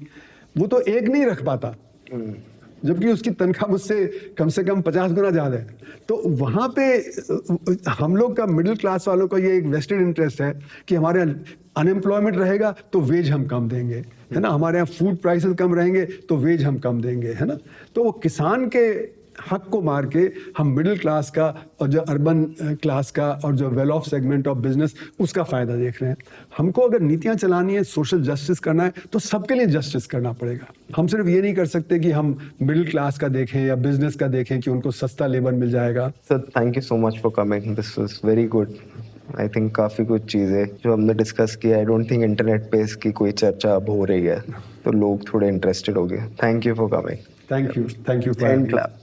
वो तो एक नहीं रख पाता, जबकि उसकी तनख्वाह मुझसे कम से कम 50 गुना ज्यादा है। तो वहां पे हम लोग का मिडिल क्लास वालों का ये एक वेस्टेड इंटरेस्ट है कि हमारे अनएम्प्लॉयमेंट रहेगा तो वेज हम कम देंगे, है ना, हमारे यहाँ फूड प्राइसेस कम रहेंगे तो वेज हम कम देंगे, है ना। तो वो किसान के हक को मार के हम मिडिल क्लास का और जो अर्बन क्लास का और जो well of segment of business उसका फायदा देख रहे हैं। हमको अगर नीतियां चलानी है, सोशल जस्टिस करना है, तो सबके लिए जस्टिस करना पड़ेगा। हम सिर्फ ये नहीं कर सकते कि हम मिडिल क्लास का देखें या बिजनेस का देखें कि उनको सस्ता लेबर मिल जाएगा।
Sir, thank you so much for coming, this was very good. I think काफ़ी कुछ चीज़ें जो हमने डिस्कस किया, आई डोंट थिंक इंटरनेट पे इसकी कोई चर्चा अब हो रही है, तो लोग थोड़े इंटरेस्टेड हो गए। Thank you for coming.
Thank you
and clap.